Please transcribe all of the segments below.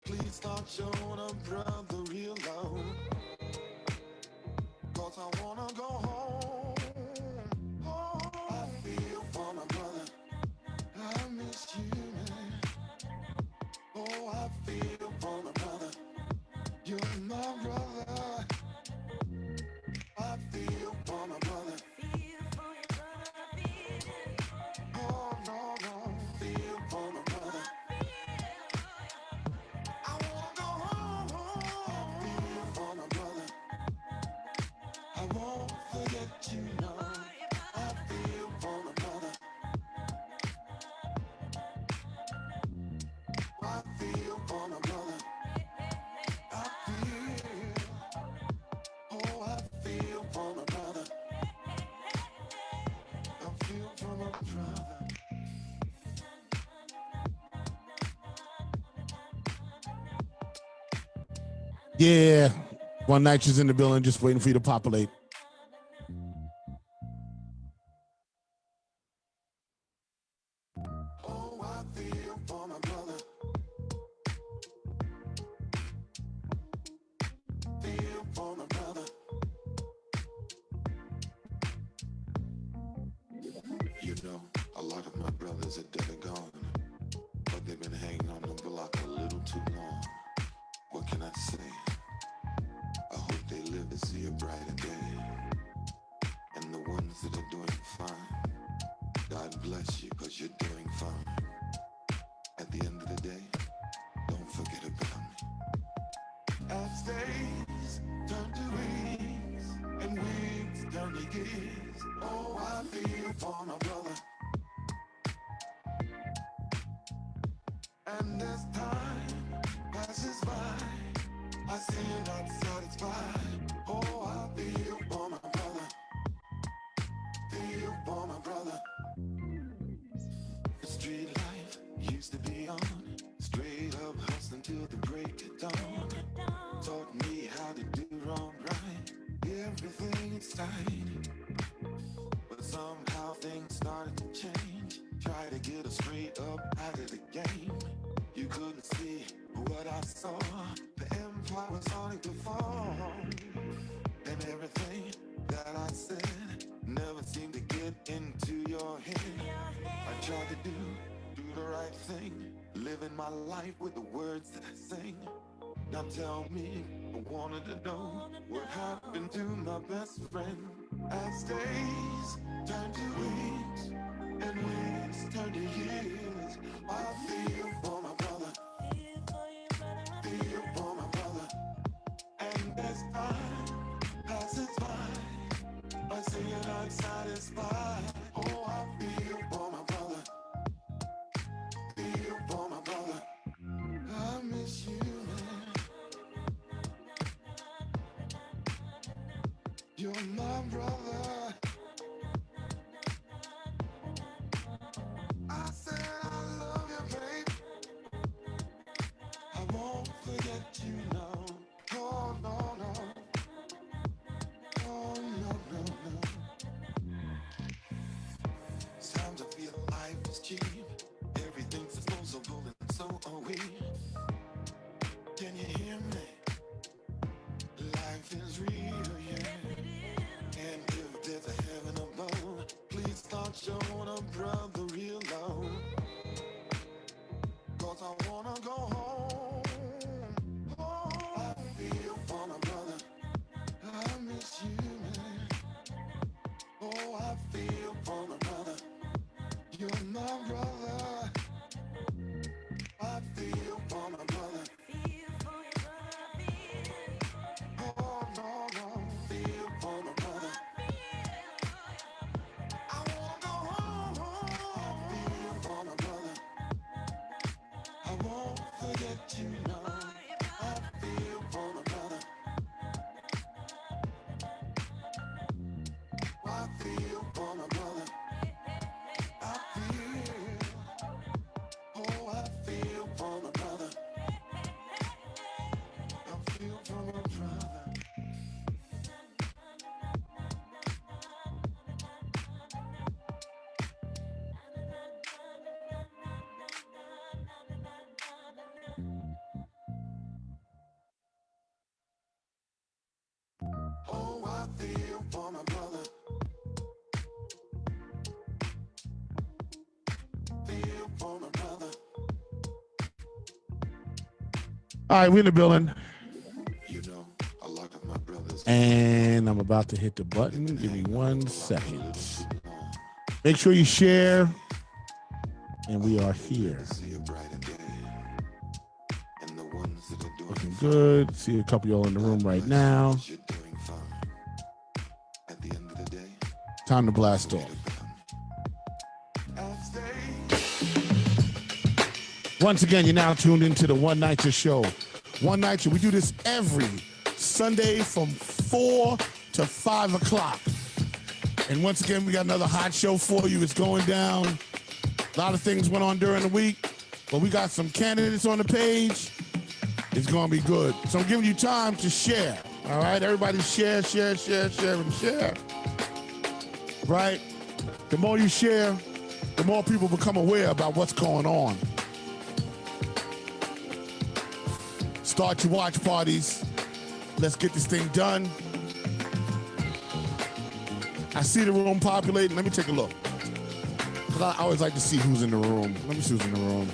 Please start showing a brother real love. Cause I wanna go home. Oh, I feel for my brother. I miss you, man. Oh, I feel for my brother. You're my brother. I feel for my brother. Feel for your brother. Oh, no, no. Feel for my brother. I wanna go home. I feel for my brother. I won't forget you, no. I feel for my brother. I feel for my brother. I feel. Oh, I feel for my brother. I feel for my brother. Yeah. One night she's in the building just waiting for you to populate. Oh, I feel for my brother. Feel for my brother. You know, a lot of my brothers are dead and gone, but they've been hanging on the block a little too long. What can I say? I hope they live to see a brighter day. And the ones that are doing fine, God bless you, cause you're doing fine. At the end of the day, don't forget about me. As days turn to weeks, and weeks turn to years, oh, I feel for my brother. And as time passes by, I see you're not satisfied. Oh, I feel for my brother. Feel for my brother. The street life used to be on, straight up hustling till the break of dawn. Taught me how to do wrong right, everything inside. But somehow things started to change. Try to get us straight up out of the game. You couldn't see what I saw. The empire was starting to fall. And everything that I said never seemed to get into your head. I tried to do the right thing, living my life with the words that I sing. Now tell me, I wanted to know what happened to my best friend. As days turn to weeks, and weeks turn to years, I feel for my brother. Feel for my brother. And as time passes by, I see you're not satisfied. Oh, I feel for my brother. Feel for my brother. I miss you, man. You're my brother. I said I love you, babe. I won't forget you, no. Oh, no, no. Oh, no, no, no. Sometimes I feel life is cheap. Everything's disposable and so are we. Can you hear me? Life is real, yeah. And if All right, we're in the building. You know, a lot of my brothers. And I'm about to hit the button. Give me 1 second. Make sure you share. And we are here. See a brighter day. And the ones that are doing Looking good. See a couple y'all in the room right now. you're doing fine. At the end of the day, Time to blast off. as they Once again, you're now tuned into the One Nighter Show. One Nighter, we do this every Sunday from 4 to 5 o'clock. And once again, we got another hot show for you. It's going down. A lot of things went on during the week, but we got some candidates on the page. It's going to be good. So I'm giving you time to share. All right, everybody share, and share. Right? The more you share, the more people become aware about what's going on. Start your watch parties. Let's get this thing done. I see the room populating. Let me take a look. Because I always like to see who's in the room. Let me see who's in the room.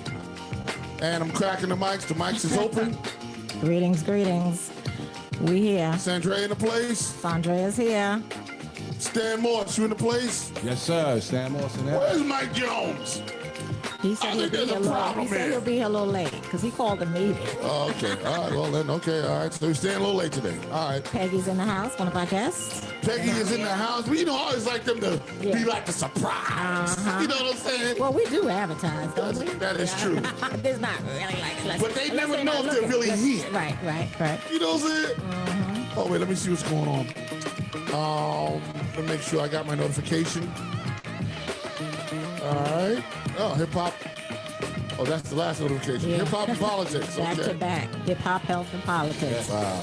And I'm cracking the mics. The mics is open. Greetings. We here. Saundrea in the place. Saundrea's here. Stan Morse, you in the place? Yes, sir. Stan Morse in there. Where's Mike Jones? He said he'll be here a little late because he called a meeting. Oh, okay. All right. Well, then, okay. All right. So we're staying a little late today. All right. Peggy's in the house, one of our guests. Peggy is in the house. Well, you know, I always like them to be like the surprise. You know what I'm saying? Well, we do advertise, don't we? That is true. There's not really like... But they never know if they're really here. Right. You know what I'm saying? Oh, wait. Let me see what's going on. Let me make sure I got my notification. All right. Oh, hip-hop. Oh, that's the last notification. Yeah. Hip-hop and politics. Back Okay. to back. Hip-hop, health, and politics. Wow.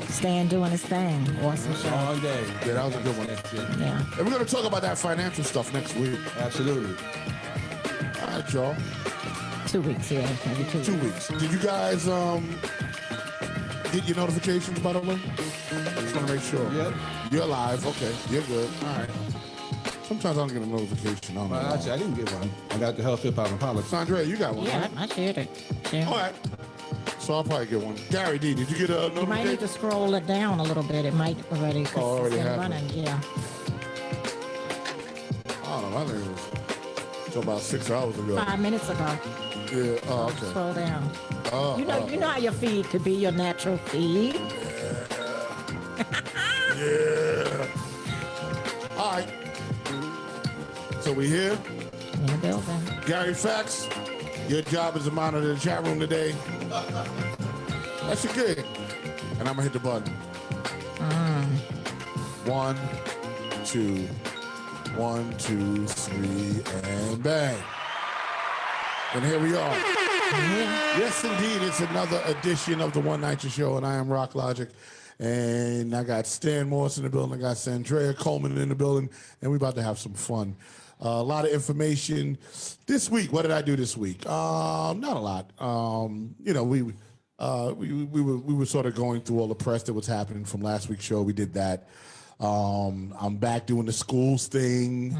Stan doing his thing. Awesome show. All day. Yeah, that was a good one. Yeah. And we're going to talk about that financial stuff next week. Absolutely. All right, y'all. 2 weeks, yeah. Maybe 2 weeks. 2 weeks. Did you guys get your notifications, by the way? I just want to make sure. Yep. You're live. Okay. You're good. All right. Sometimes I don't get a notification. I don't know. Well, actually, I didn't get one. I got the health, hip hop, and politics. Saundrea, you got one, Yeah, right? I shared it. Shared. All right. So I'll probably get one. Gary D, did you get a notification? You might need to scroll it down a little bit. It might already. Oh, already it's been happened. running. Yeah. I don't know. I think it was so about 6 hours ago. 5 minutes ago. Yeah. Oh, okay. Scroll down. Oh, You know how your feed could be your natural feed. Yeah. All right. So we here. In the building. Gary Fax, your job is to monitor the chat room today. That's your gig. And I'm going to hit the button. 1, 2, 1, 2, 3, and bang. And here we are. Yes, indeed. It's another edition of the One Nighter Show, and I am Rock Logic. And I got Stan Morse in the building. I got Saundrea Coleman in the building, and we're about to have some fun. A lot of information this week. What did I do this week? Not a lot. You know, we were sort of going through all the press that was happening from last week's show. We did that. I'm back doing the schools thing.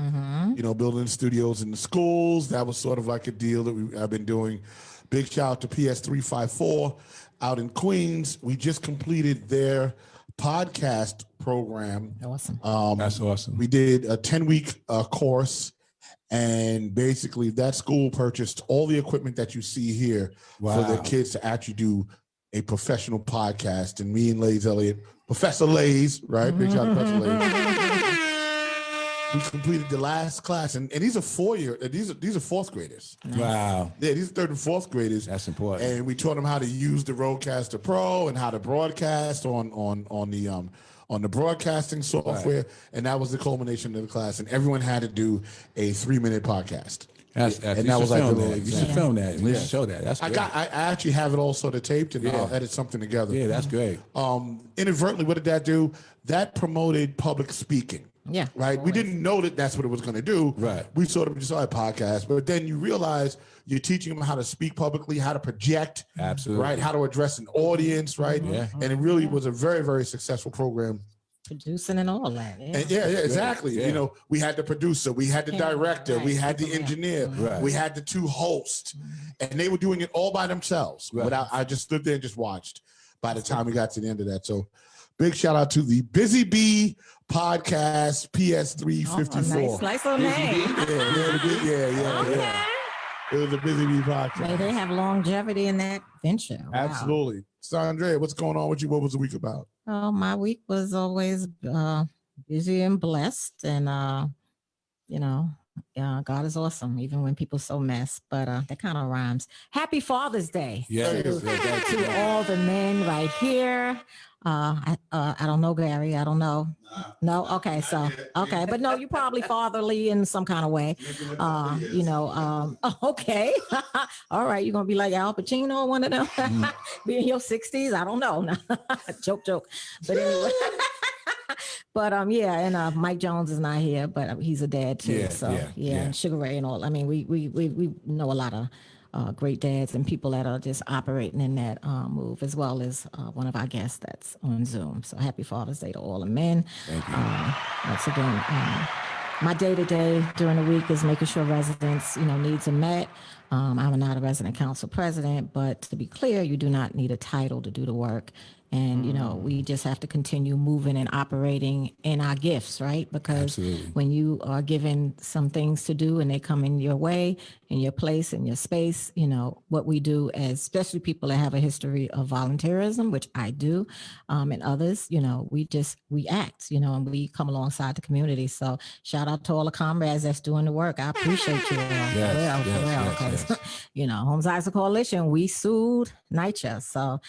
You know, building studios in the schools. That was sort of like a deal that I've been doing. Big shout out to PS354 out in Queens. We just completed their podcast program. Awesome. That's awesome. We did a 10-week course, and basically that school purchased all the equipment that you see here for their kids to actually do a professional podcast. And me and Lays Elliott, Professor Lays, right? Big shout out to Professor Lays. We completed the last class, and these are these are fourth graders. Wow. Yeah, these are third and fourth graders. That's important. And we taught them how to use the Rodecaster Pro and how to broadcast on the broadcasting software. Right. And that was the culmination of the class. And everyone had to do a 3-minute podcast. And that was like you should film that. You should show that. That's great. I actually have it all sort of taped, and I'll edit something together. Yeah, that's great. Inadvertently, what did that do? That promoted public speaking. Yeah. Right. We didn't know that that's what it was going to do. Right. We sort of just saw a podcast, but then you realize you're teaching them how to speak publicly, how to project. Absolutely. Right. How to address an audience. Right. Yeah. And it really was a very, very successful program. producing and all that. Yeah, And yeah, exactly. Yeah. You know, we had the producer, we had the director, we had the engineer, Right. we had the 2 hosts, and they were doing it all by themselves. Right. Without, I just stood there and just watched by the time we got to the end of that. So big shout out to the Busy Bee podcast PS354. Nice slice of name. Yeah. It was a Busy Bee podcast. May they have longevity in that venture. Wow. Absolutely. Saundrea, what's going on with you? What was the week about? Oh, my week was always busy and blessed, and God is awesome, even when people so mess. But that kind of rhymes. Happy Father's Day to all the men right here. I don't know, Gary. I don't know. No. Okay. So, okay. But no, you're probably fatherly in some kind of way. Okay. All right. You're going to be like Al Pacino, one of them, be in your 60s. I don't know. Joke. But anyway. But and Mike Jones is not here, but he's a dad too. And Sugar Ray and all. I mean, we know a lot of great dads and people that are just operating in that move, as well as one of our guests that's on Zoom. So happy Father's Day to all the men. Thank you. Once again, my day-to-day during the week is making sure residents, needs are met. I'm not a resident council president, but to be clear, you do not need a title to do the work. And, we just have to continue moving and operating in our gifts, right? Because when you are given some things to do and they come in your way, in your place, in your space, what we do, as especially people that have a history of volunteerism, which I do, and others, we act, and we come alongside the community. So shout out to all the comrades that's doing the work. I appreciate you all. Because, Homes Isaac Coalition, we sued NYCHA. So,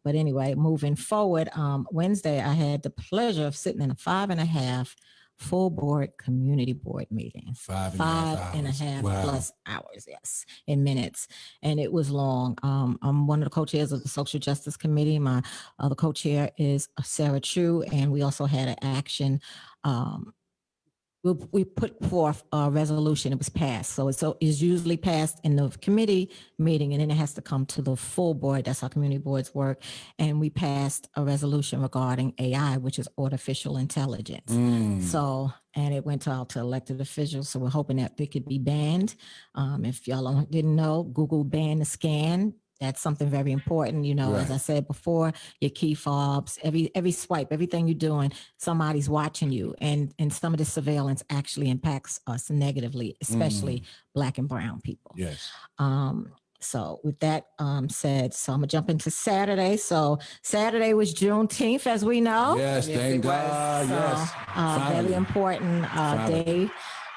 but anyway, moving forward, Wednesday, I had the pleasure of sitting in a 5.5 full board community board meeting. 5.5 plus hours, yes, in minutes. And it was long. I'm one of the co-chairs of the Social Justice Committee. My other co-chair is Sarah True, and we also had an action. We put forth a resolution. It was passed. So it's usually passed in the committee meeting, and then it has to come to the full board. That's how community boards work. And we passed a resolution regarding AI, which is artificial intelligence. So, and it went out to elected officials. So we're hoping that they could be banned. If y'all didn't know, Google banned the scan. That's something very important. As I said before, your key fobs, every swipe, everything you're doing, somebody's watching you. And some of the surveillance actually impacts us negatively, especially Black and brown people. Yes. So with that said, so I'm gonna jump into Saturday. So Saturday was Juneteenth, as we know. Yes, thank God. So, very important day.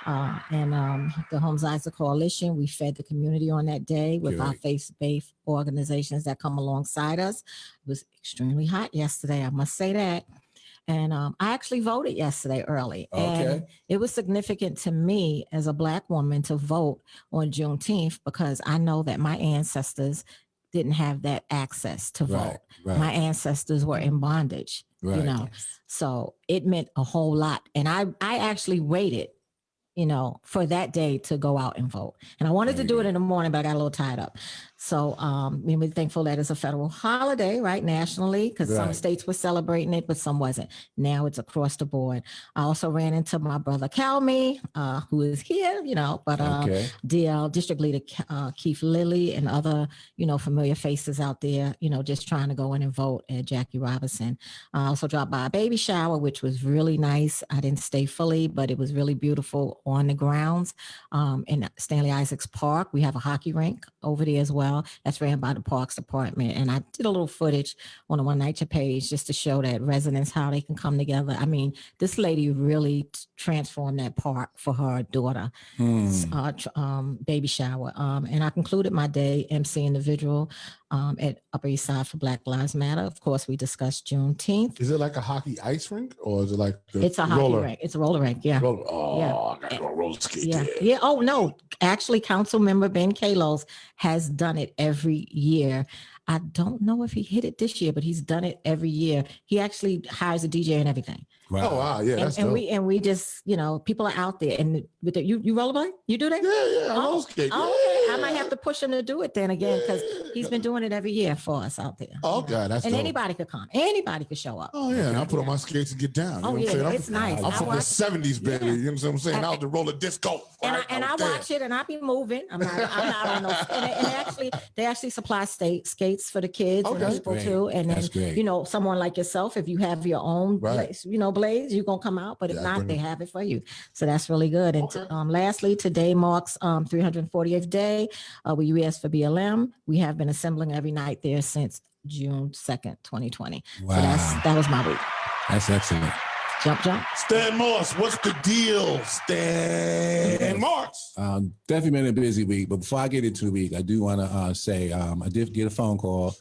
And the Homes Isaac Coalition, we fed the community on that day with our faith-based organizations that come alongside us. It was extremely hot yesterday, I must say that. And I actually voted yesterday early. And it was significant to me as a Black woman to vote on Juneteenth, because I know that my ancestors didn't have that access to vote. My ancestors were in bondage, so it meant a whole lot. And I actually waited for that day to go out and vote. And I wanted to do it in the morning, but I got a little tied up. So we're thankful that it's a federal holiday, right, nationally, because some states were celebrating it, but some wasn't. Now it's across the board. I also ran into my brother Kelmy, who is here, but DL District Leader Keith Lilly and other, familiar faces out there, just trying to go in and vote at Jackie Robinson. I also dropped by a baby shower, which was really nice. I didn't stay fully, but it was really beautiful on the grounds in Stanley Isaacs Park. We have a hockey rink over there as well. That's ran by the Parks Department. And I did a little footage on the One NYCHA page just to show that residents, how they can come together. I mean, this lady really transformed that park for her daughter baby shower. And I concluded my day emceeing the vigil at Upper East Side for Black Lives Matter. Of course, we discussed Juneteenth. Is it like a hockey ice rink, or is it like it's a hockey rink? It's a roller rink, yeah. I gotta go roller skate. Yeah. Oh no, actually, Council Member Ben Kalos has done it every year. I don't know if he hit it this year, but he's done it every year. He actually hires a DJ and everything. Wow. Oh wow, yeah, that's dope. we just people are out there, and with you rollerblade, you do that? Yeah, I roller skate. Okay, I might have to push him to do it then again, because he's been doing it every year for us out there. Oh, God, that's and dope. Anybody could come. Anybody could show up. Oh, yeah, and I put on my skates and get down. You know what I'm saying? It's nice. I'm from the 70s, baby. You know what I'm saying? I was the roller disco. Right? And I watch it, and I be moving. I'm not on those. And they actually supply skates for the kids and people too. And then, you know, someone like yourself, if you have your own, blades, you're going to come out. But if not, they have it for you. So that's really good. And lastly, today marks 348th day with US for BLM. We have been assembling every night there since June 2nd, 2020. Wow. So that was my week. That's excellent. Jump. Stan Morse, what's the deal, Stan Morse? Definitely been a busy week, but before I get into the week, I do want to say I did get a phone call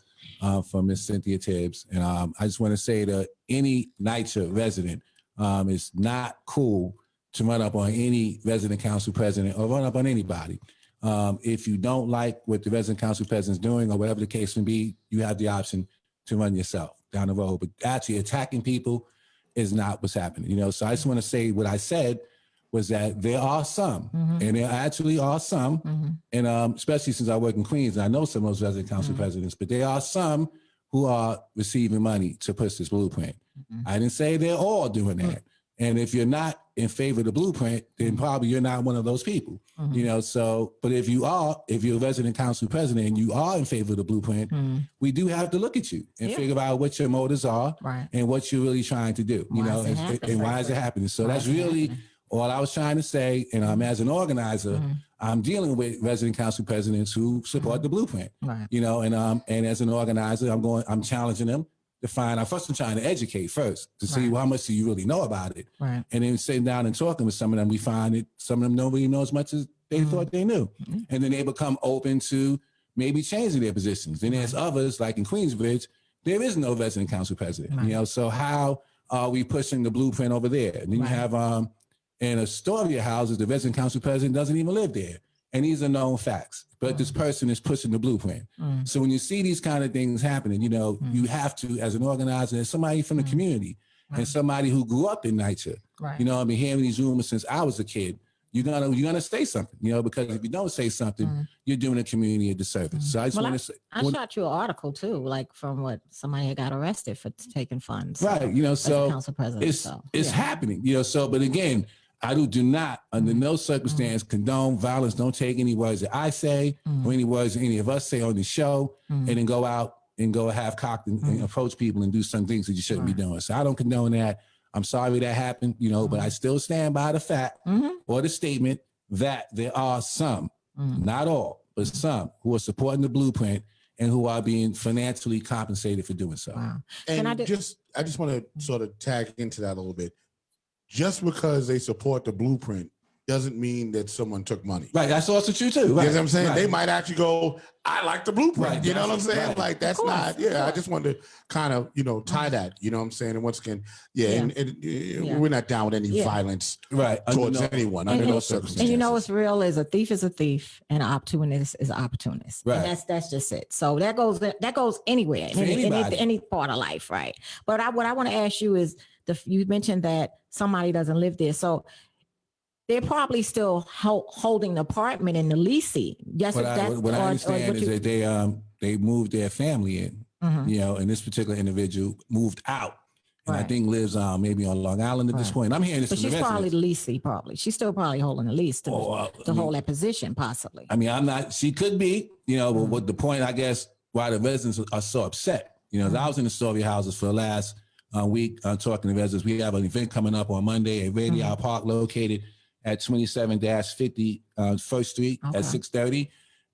from Miss Cynthia Tibbs, and I just want to say to any NYCHA resident, it's not cool to run up on any resident council president or run up on anybody. If you don't like what the resident council president is doing or whatever the case may be, you have the option to run yourself down the road. But actually attacking people is not what's happening, you know. So I just want to say what I said was that there are some, and there actually are some, and especially since I work in Queens, and I know some of those resident council presidents, but there are some who are receiving money to push this blueprint. I didn't say they're all doing that. And if you're not in favor of the blueprint, then probably you're not one of those people, you know. So, but if you're a resident council president and you are in favor of the blueprint, we do have to look at you and figure out what your motives are and what you're really trying to do, you know, and why is it happening. So that's really all I was trying to say. And as an organizer, I'm dealing with resident council presidents who support the blueprint, you know, and as an organizer, I'm challenging them to find out. First, I'm trying to educate first to see how much do you really know about it. And then sitting down and talking with some of them, we find that some of them don't really know as much as they thought they knew. And then they become open to maybe changing their positions. And there's others, like in Queensbridge, there is no resident council president, you know, so how are we pushing the blueprint over there? And then you have, in Astoria houses, the resident council president doesn't even live there. And these are known facts, but this person is pushing the blueprint. So when you see these kind of things happening, you know, you have to, as an organizer, as somebody from the community and somebody who grew up in NYCHA, you know, I've been hearing these rumors since I was a kid. You're gonna say something, you know, because if you don't say something, you're doing the community a disservice. So I just want to say, I shot you an article too, like from what somebody had got arrested for taking funds, you know, so council president, it's happening, you know. So, but again, I do not, under no circumstance, condone violence. Don't take any words that I say or any words that any of us say on the show and then go out and go half-cocked and approach people and do some things that you shouldn't be doing. So I don't condone that. I'm sorry that happened, you know, but I still stand by the fact or the statement that there are some, not all, but some who are supporting the blueprint and who are being financially compensated for doing so. And I just want to sort of tag into that a little bit. Just because they support the blueprint doesn't mean that someone took money. Right, that's also true too. You know what I'm saying? They might actually go, I like the blueprint. Right. You know what I'm saying? Like, that's not, I just wanted to kind of, you know, tie that, you know what I'm saying? And once again, and we're not down with any violence towards anyone under no circumstances. And you know what's real is a thief and an opportunist is an opportunist. Right. And that's just it. So that goes anywhere in any part of life, right? But what I want to ask you is, you mentioned that somebody doesn't live there. So they're probably still holding the apartment in the leasing. Yes, what I understand is that they moved their family in, you know, and this particular individual moved out. And I think lives maybe on Long Island at this point. I'm hearing this from the residents. She's probably the leasee, She's still probably holding the lease to hold that position, possibly. I mean, she could be, you know, but what the point, I guess, why the residents are so upset. You know, I was in the Astoria houses for the last week talking to residents. We have an event coming up on Monday at Radio Park, located at 27-50 First Street at 6:30.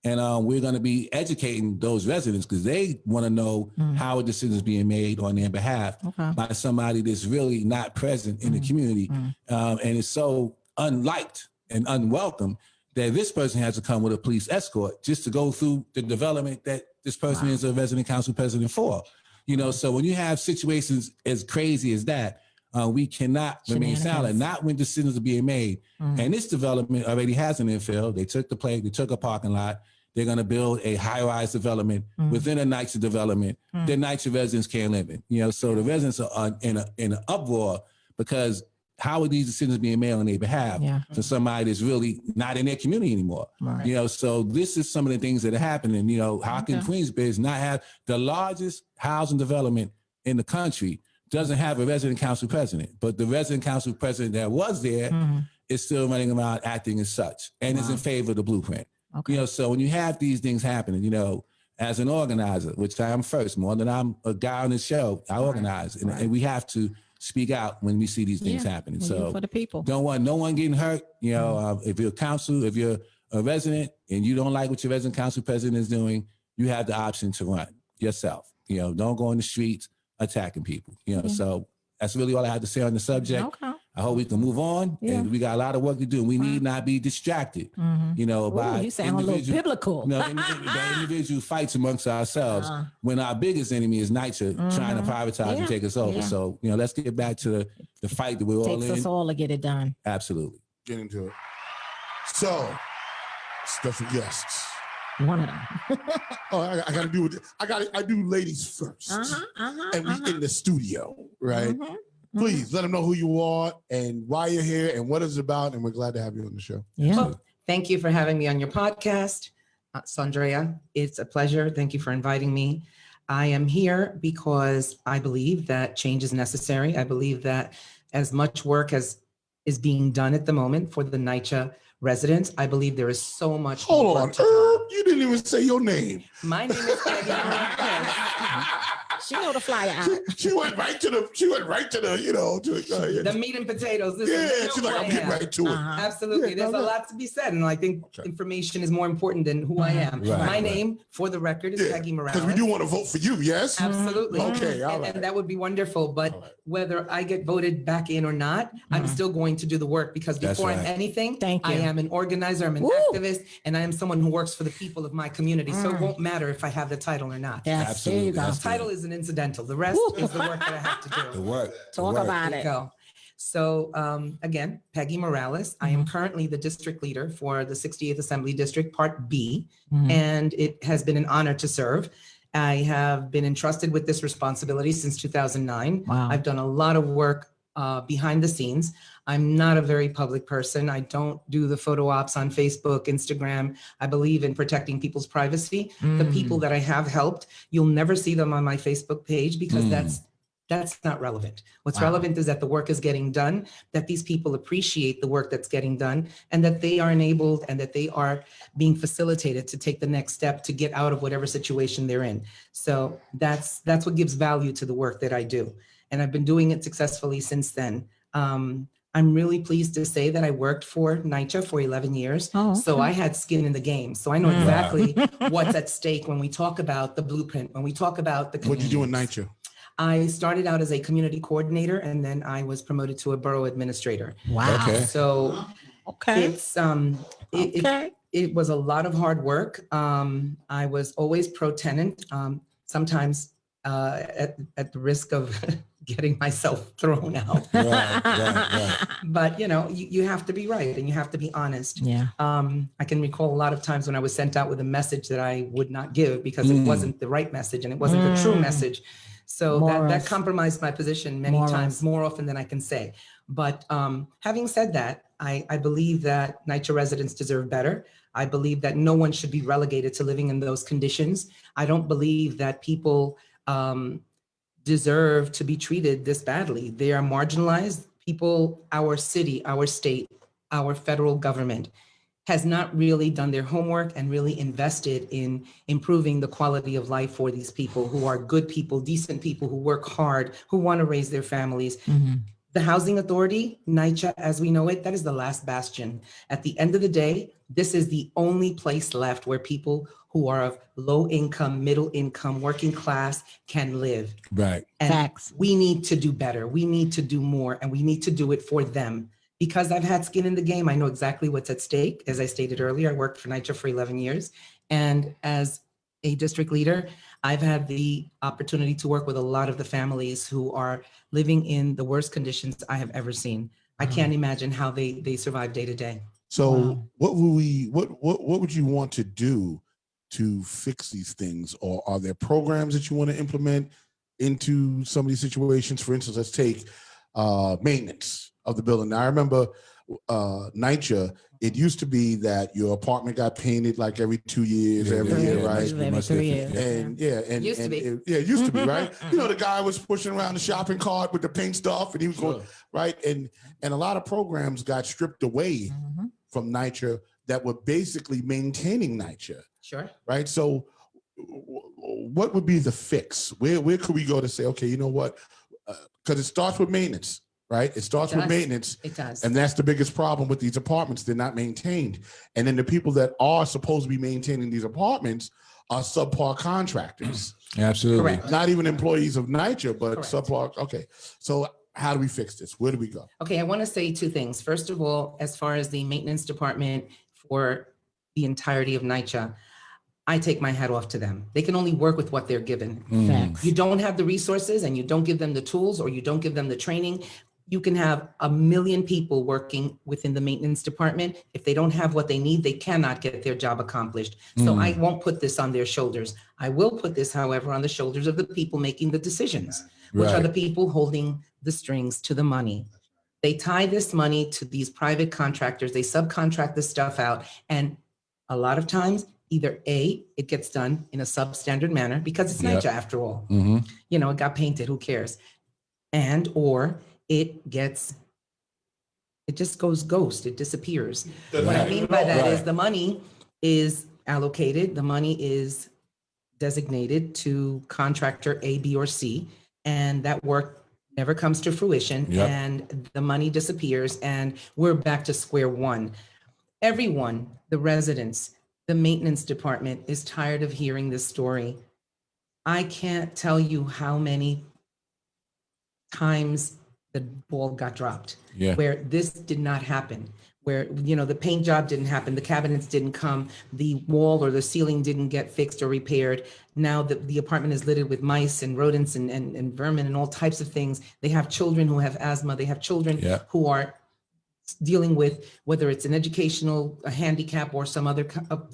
And we're going to be educating those residents because they want to know how a decision is being made on their behalf by somebody that's really not present in the community. And it's so unliked and unwelcome that this person has to come with a police escort just to go through the development that this person is a resident council president for. You know, so when you have situations as crazy as that, we cannot remain silent, not when decisions are being made. And this development already has an infill. They took they took a parking lot. They're going to build a high-rise development within a NYCHA development that NYCHA residents can't live in. You know, so the residents are in an uproar because how are these decisions being made on their behalf to somebody that's really not in their community anymore? Right. You know, so this is some of the things that are happening. You know, how can Queensbridge not have the largest housing development in the country, doesn't have a resident council president, but the resident council president that was there is still running around acting as such and is in favor of the blueprint. Okay. You know, so when you have these things happening, you know, as an organizer, which I am first, more than I'm a guy on the show, I organize, and we have to speak out when we see these things happening. So for the people, don't want no one getting hurt. You know, if you're a council, if you're a resident and you don't like what your resident council president is doing, you have the option to run yourself. You know, don't go in the streets attacking people. You know, so that's really all I have to say on the subject. Okay. I hope we can move on. And we got a lot of work to do. We need not be distracted, you know, by you sound a little biblical. No, by individual fights amongst ourselves when our biggest enemy is NYCHA trying to privatize and take us over. So, you know, let's get back to the fight that we're all in. Takes us all to get it done. Absolutely. Get into it. So, special guests. One of them. Oh, I gotta do it. I do ladies first. And we in the studio, right? Please let them know who you are and why you're here and what it's about. And we're glad to have you on the show. Yeah. Well, thank you for having me on your podcast, Saundrea. It's a pleasure. Thank you for inviting me. I am here because I believe that change is necessary. I believe that as much work as is being done at the moment for the NYCHA residents, I believe there is so much. Hold on, you didn't even say your name. My name is Peggy A. She know the flyer out. She went right to the, you know, to the meat and potatoes. She's like, I'm getting right to it. Absolutely. There's a lot to be said. And I think information is more important than who I am. My name, for the record, is Peggy Morales. Because we do want to vote for you, yes? Absolutely. Okay, all right. And that would be wonderful. But whether I get voted back in or not, I'm still going to do the work because before I'm anything, I am an organizer, I'm an activist, and I am someone who works for the people of my community. So it won't matter if I have the title or not. Yes, Absolutely. there you go. The title is an incidental. The rest is the work that I have to do. The work. Talk about it. Go. So again, Peggy Morales. I am currently the district leader for the 68th Assembly District, Part B, and it has been an honor to serve. I have been entrusted with this responsibility since 2009. Wow. I've done a lot of work behind the scenes. I'm not a very public person. I don't do the photo ops on Facebook, Instagram. I believe in protecting people's privacy. The people that I have helped, you'll never see them on my Facebook page because that's not relevant. What's relevant is that the work is getting done, that these people appreciate the work that's getting done, and that they are enabled and that they are being facilitated to take the next step to get out of whatever situation they're in. So that's what gives value to the work that I do. And I've been doing it successfully since then. I'm really pleased to say that I worked for NYCHA for 11 years. Oh, okay. So I had skin in the game. So I know exactly what's at stake when we talk about the blueprint, when we talk about the community. What'd you do in NYCHA? I started out as a community coordinator and then I was promoted to a borough administrator. Wow. Okay. So it's it was a lot of hard work. I was always pro tenant, sometimes at the risk of getting myself thrown out. But you know, you have to be right and you have to be honest. Yeah. I can recall a lot of times when I was sent out with a message that I would not give because it wasn't the right message and it wasn't the true message. So that compromised my position many times, more often than I can say. But having said that, I believe that NYCHA residents deserve better. I believe that no one should be relegated to living in those conditions. I don't believe that people deserve to be treated this badly. They are marginalized people. Our city, our state, our federal government has not really done their homework and really invested in improving the quality of life for these people who are good people, decent people who work hard, who want to raise their families. The Housing Authority, NYCHA, as we know it, that is the last bastion. At the end of the day, this is the only place left where people who are of low income, middle income, working class can live. Right. And Facts. we need to do better. We need to do more, and we need to do it for them. Because I've had skin in the game, I know exactly what's at stake. As I stated earlier, I worked for NYCHA for 11 years. And as a district leader, I've had the opportunity to work with a lot of the families who are living in the worst conditions I have ever seen. I can't imagine how they survive day to day. So what would you want to do to fix these things? Or are there programs that you want to implement into some of these situations? For instance, let's take maintenance. of the building. Now I remember NYCHA, it used to be that your apartment got painted like every 2 years, every year, right? Every 3 years. And and Used to be. it used to be, right? You know, the guy was pushing around the shopping cart with the paint stuff, and he was going right, and a lot of programs got stripped away from NYCHA that were basically maintaining NYCHA. Sure. Right. So, what would be the fix? Where could we go to say, okay, you know what? Because it starts with maintenance. Right? It starts with maintenance. It does. And that's the biggest problem with these apartments. They're not maintained. And then the people that are supposed to be maintaining these apartments are subpar contractors. Absolutely. Correct. Not even employees of NYCHA, but Correct. subpar. Okay. So how do we fix this? Where do we go? Okay, I want to say two things. First of all, as far as the maintenance department for the entirety of NYCHA, I take my hat off to them. They can only work with what they're given. Facts. You don't have the resources and you don't give them the tools or you don't give them the training. You can have 1 million people working within the maintenance department. If they don't have what they need, they cannot get their job accomplished. So I won't put this on their shoulders. I will put this, however, on the shoulders of the people making the decisions, which are the people holding the strings to the money. They tie this money to these private contractors. They subcontract this stuff out. And a lot of times, either A, it gets done in a substandard manner because it's NYCHA after all. You know, it got painted, who cares? And or it just goes ghost, it disappears. What I mean by that is the money is allocated, the money is designated to contractor A, B, or C, and that work never comes to fruition and the money disappears and we're back to square one. Everyone, the residents, the maintenance department is tired of hearing this story. I can't tell you how many times the ball got dropped, where this did not happen, where, you know, the paint job didn't happen, the cabinets didn't come, the wall or the ceiling didn't get fixed or repaired. Now the apartment is littered with mice and rodents and vermin and all types of things. They have children who have asthma. They have children who are dealing with whether it's an educational a handicap or some other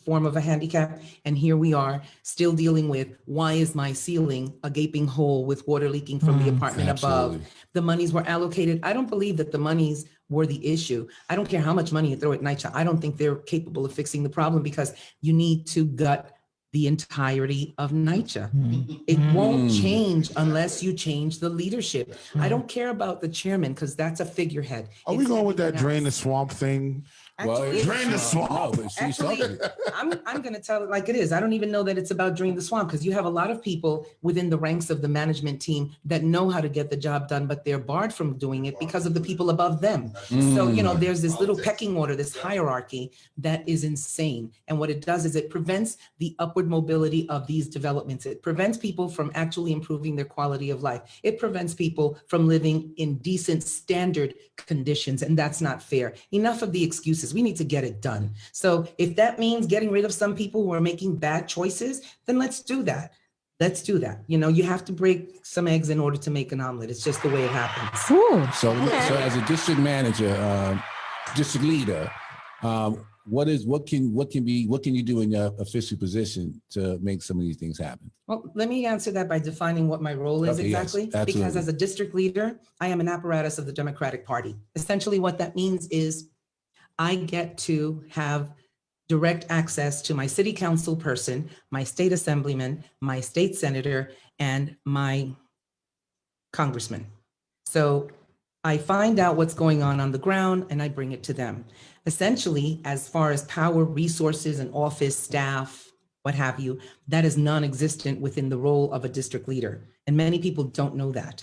form of a handicap. And here we are still dealing with, why is my ceiling a gaping hole with water leaking from the apartment above? The monies were allocated. I don't believe that the monies were the issue. I don't care how much money you throw at NYCHA. I don't think they're capable of fixing the problem because you need to gut the entirety of NYCHA. It won't change unless you change the leadership. I don't care about the chairman because that's a figurehead. Are we going with that drain the swamp thing? Actually, drain the swamp. Actually, I'm going to tell it like it is. I don't even know that it's about drain the swamp because you have a lot of people within the ranks of the management team that know how to get the job done, but they're barred from doing it because of the people above them. So, you know, there's this little pecking order, this hierarchy that is insane. And what it does is it prevents the upward mobility of these developments. It prevents people from actually improving their quality of life. It prevents people from living in decent standard conditions. And that's not fair. Enough of the excuses. We need to get it done. So if that means getting rid of some people who are making bad choices, then let's do that. Let's do that. You know, you have to break some eggs in order to make an omelet. It's just the way it happens. So as a district manager, district leader, what can you do in your official position to make some of these things happen? Well, let me answer that by defining what my role is exactly. Yes, because as a district leader, I am an apparatus of the Democratic Party. Essentially what that means is I get to have direct access to my city council person, my state assemblyman, my state senator, and my congressman. So I find out what's going on the ground and I bring it to them. Essentially, as far as power, resources, and office staff, what have you, that is non-existent within the role of a district leader. And many people don't know that.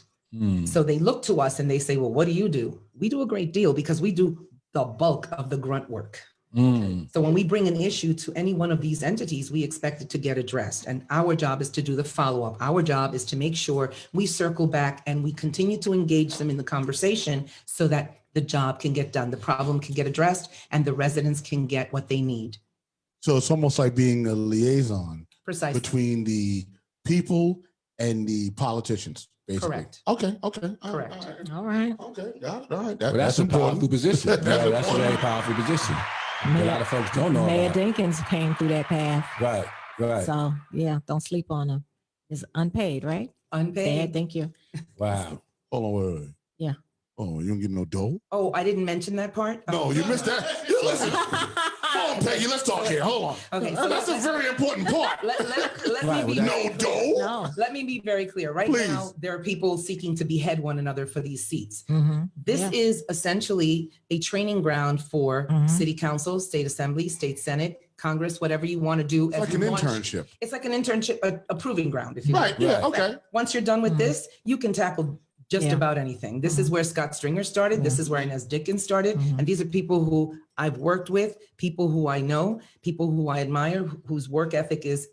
So they look to us and they say, well, what do you do? We do a great deal because we do the bulk of the grunt work. So when we bring an issue to any one of these entities, we expect it to get addressed. And our job is to do the follow-up. Our job is to make sure we circle back and we continue to engage them in the conversation so that the job can get done, the problem can get addressed, and the residents can get what they need. So it's almost like being a liaison between the people and the politicians. Basically. Correct. Okay. Correct. All right. Okay. All right. That's a powerful position. That's a very powerful position. A lot of folks don't know Mayor about. Dinkins came through that path. Right. So yeah, don't sleep on him. It's unpaid, right? Unpaid. Thank you. Wow. Hold on, wait. Yeah. Oh, you don't get no dough? Oh, I didn't mention that part. No, you missed that. Listen, hold on, Peggy. Let's talk here. Hold on. Okay, so That's a very important part. let Right, me be well, No very clear. dough. No. Let me be very clear. Right Please. now, there are people seeking to behead one another for these seats. Mhm. This Yeah. is essentially a training ground for Mhm. city council, state assembly, state senate, Congress, whatever you want to do. It's as like you an launch. internship. It's like an internship, a proving ground, if you Right. will. Yeah. Right. Okay. Once you're done with Mhm. this, you can tackle just Yeah. about anything. This is where Scott Stringer started. This is where Inez Dickens started. Mhm. And these are people who I've worked with, people who I know, people who I admire, whose work ethic is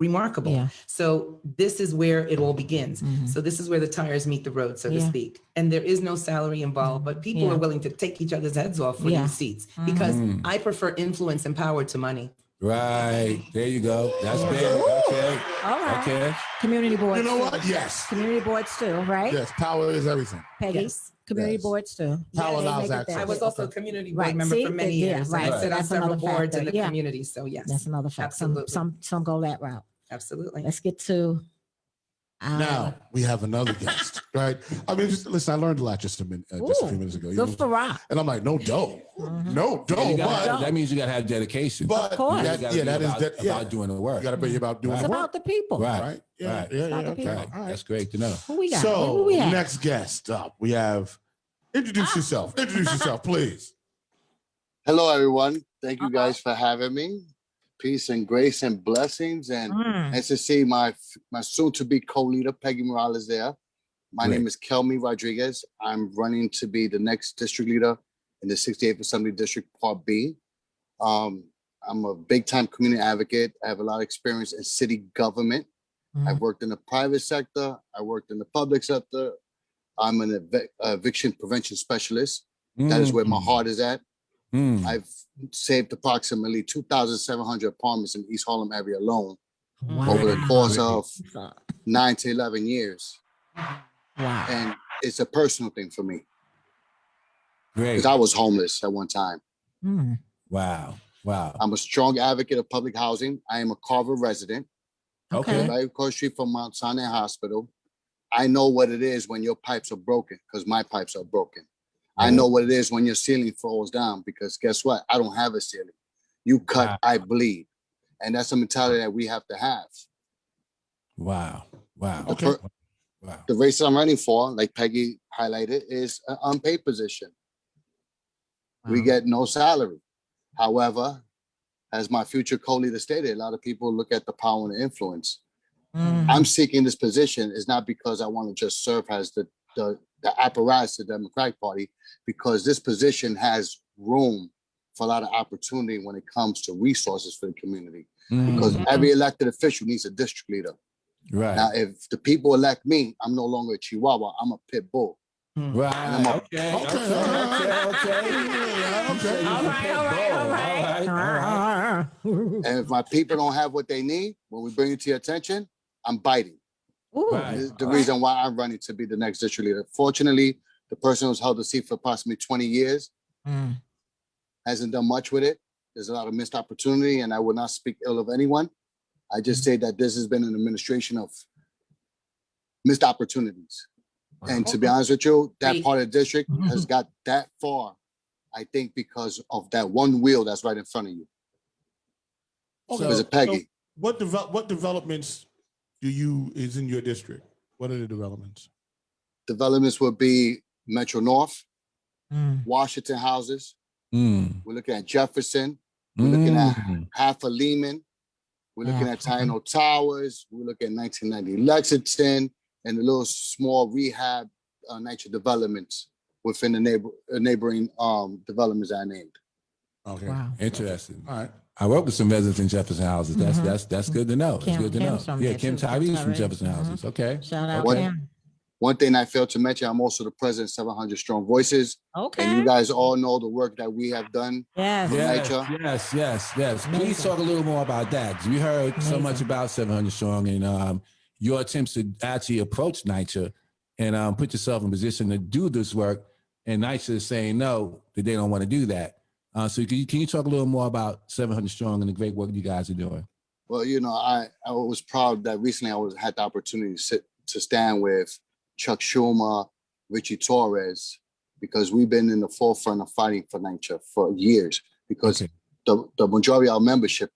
remarkable. Yeah. So this is where it all begins. Mhm. So this is where the tires meet the road, so to Yeah. speak. And there is no salary involved, but people Yeah. are willing to take each other's heads off for Yeah. these seats because Mhm. I prefer influence and power to money. Right. There you go. That's Yeah. big. Okay. All right. Okay. Community boards. You know too. what? Yes. Community boards too, right? Yes. Power is everything. Peggy. Yes. Community Yes. boards too. Power They allows make it access. there. I was also a Okay. community board Right. member See? for many Yeah, years. right. And I So sit on that's several another boards in factor. the Yeah. community. So yes, That's another fact. Absolutely. Some go that route. absolutely. Let's get to Now we have another guest, right? I mean, just listen. I learned a lot just a few minutes ago. You know? Good for Rock. And I'm like, no dough, Mhm. no Yeah, dough. you gotta But have- that means you got to have dedication. But course. You that, gotta yeah, be that is about, that. Yeah, about doing the work. you got to be about doing It's the work, about the people. Right. right? Yeah, Right. yeah, About yeah. the Okay, people. Right. all right. That's great to know. Who we got? So Who we at? next guest up, we have. Introduce yourself. Introduce yourself, please. Hello, everyone. Thank you guys for having me. Peace and grace and blessings. And nice to see my soon-to-be co-leader, Peggy Morales, there. My Great. name is Kelmy Rodriquez. I'm running to be the next district leader in the 68th Assembly District, Part B. I'm a big-time community advocate. I have a lot of experience in city government. I've worked in the private sector. I worked in the public sector. I'm an eviction prevention specialist. That is where my heart is at. I've saved approximately 2,700 apartments in East Harlem area alone over the course of 9 to 11 years. Wow. And it's a personal thing for me Great. because I was homeless at one time. Mm. Wow. Wow. I'm a strong advocate of public housing. I am a Carver resident, Okay. right across the street from Mount Sinai Hospital. I know what it is when your pipes are broken because my pipes are broken. I know what it is when your ceiling falls down because guess what? I don't have a ceiling. You cut, Wow. I bleed. And that's a mentality that we have to have. Wow. Wow. Okay. Wow. The race I'm running for, like Peggy highlighted, is an unpaid position. We Wow. get no salary. However, as my future co-leader stated, a lot of people look at the power and the influence. I'm seeking this position is not because I want to just serve as the apparatus of the Democratic Party, because this position has room for a lot of opportunity when it comes to resources for the community. Because every elected official needs a district leader. Right. Now, if the people elect me, I'm no longer a Chihuahua, I'm a pit bull. Right. I'm a- Okay. Okay. Okay. Okay. All right. And if my people don't have what they need, when we bring it to your attention, I'm biting. Ooh. Right. This is the reason why I'm running to be the next district leader. Fortunately, the person who's held the seat for approximately 20 years Mm. hasn't done much with it. There's a lot of missed opportunity, and I will not speak ill of anyone. I just say that this has been an administration of missed opportunities. And to be honest with you, that part of the district has got that far, I think, because of that one wheel that's right in front of you. Okay. There's a Peggy. What developments is in your district? What are the developments? Developments would be Metro North, Mm. Washington houses. Mm. We're looking at Jefferson. We're looking at half of Lehman. We're looking at Taino Towers. We're looking at 1990 Lexington and the little small rehab nature developments within the neighboring developments I named. Okay. Wow. Interesting. All right. I work with some residents in Jefferson houses. That's good to know. It's Kim- good to know. Kim's from Yeah, there Kim too. Tyrese from Tyrese. Jefferson Mhm. houses. Okay. Shout out What- Kim. One thing I failed to mention, I'm also the president of 700 Strong Voices. Okay. And you guys all know the work that we have done. Yes. Yes, Nature. yes. Please Amazing. talk a little more about that. 'Cause we heard so much Amazing. about 700 Strong and your attempts to actually approach NYCHA and put yourself in position to do this work. And NYCHA is saying no, that they don't want to do that. So can you talk a little more about 700 Strong and the great work you guys are doing? Well, you know, I was proud that recently had the opportunity to stand with Chuck Schumer, Richie Torres, because we've been in the forefront of fighting for NYCHA for years, because the majority of our membership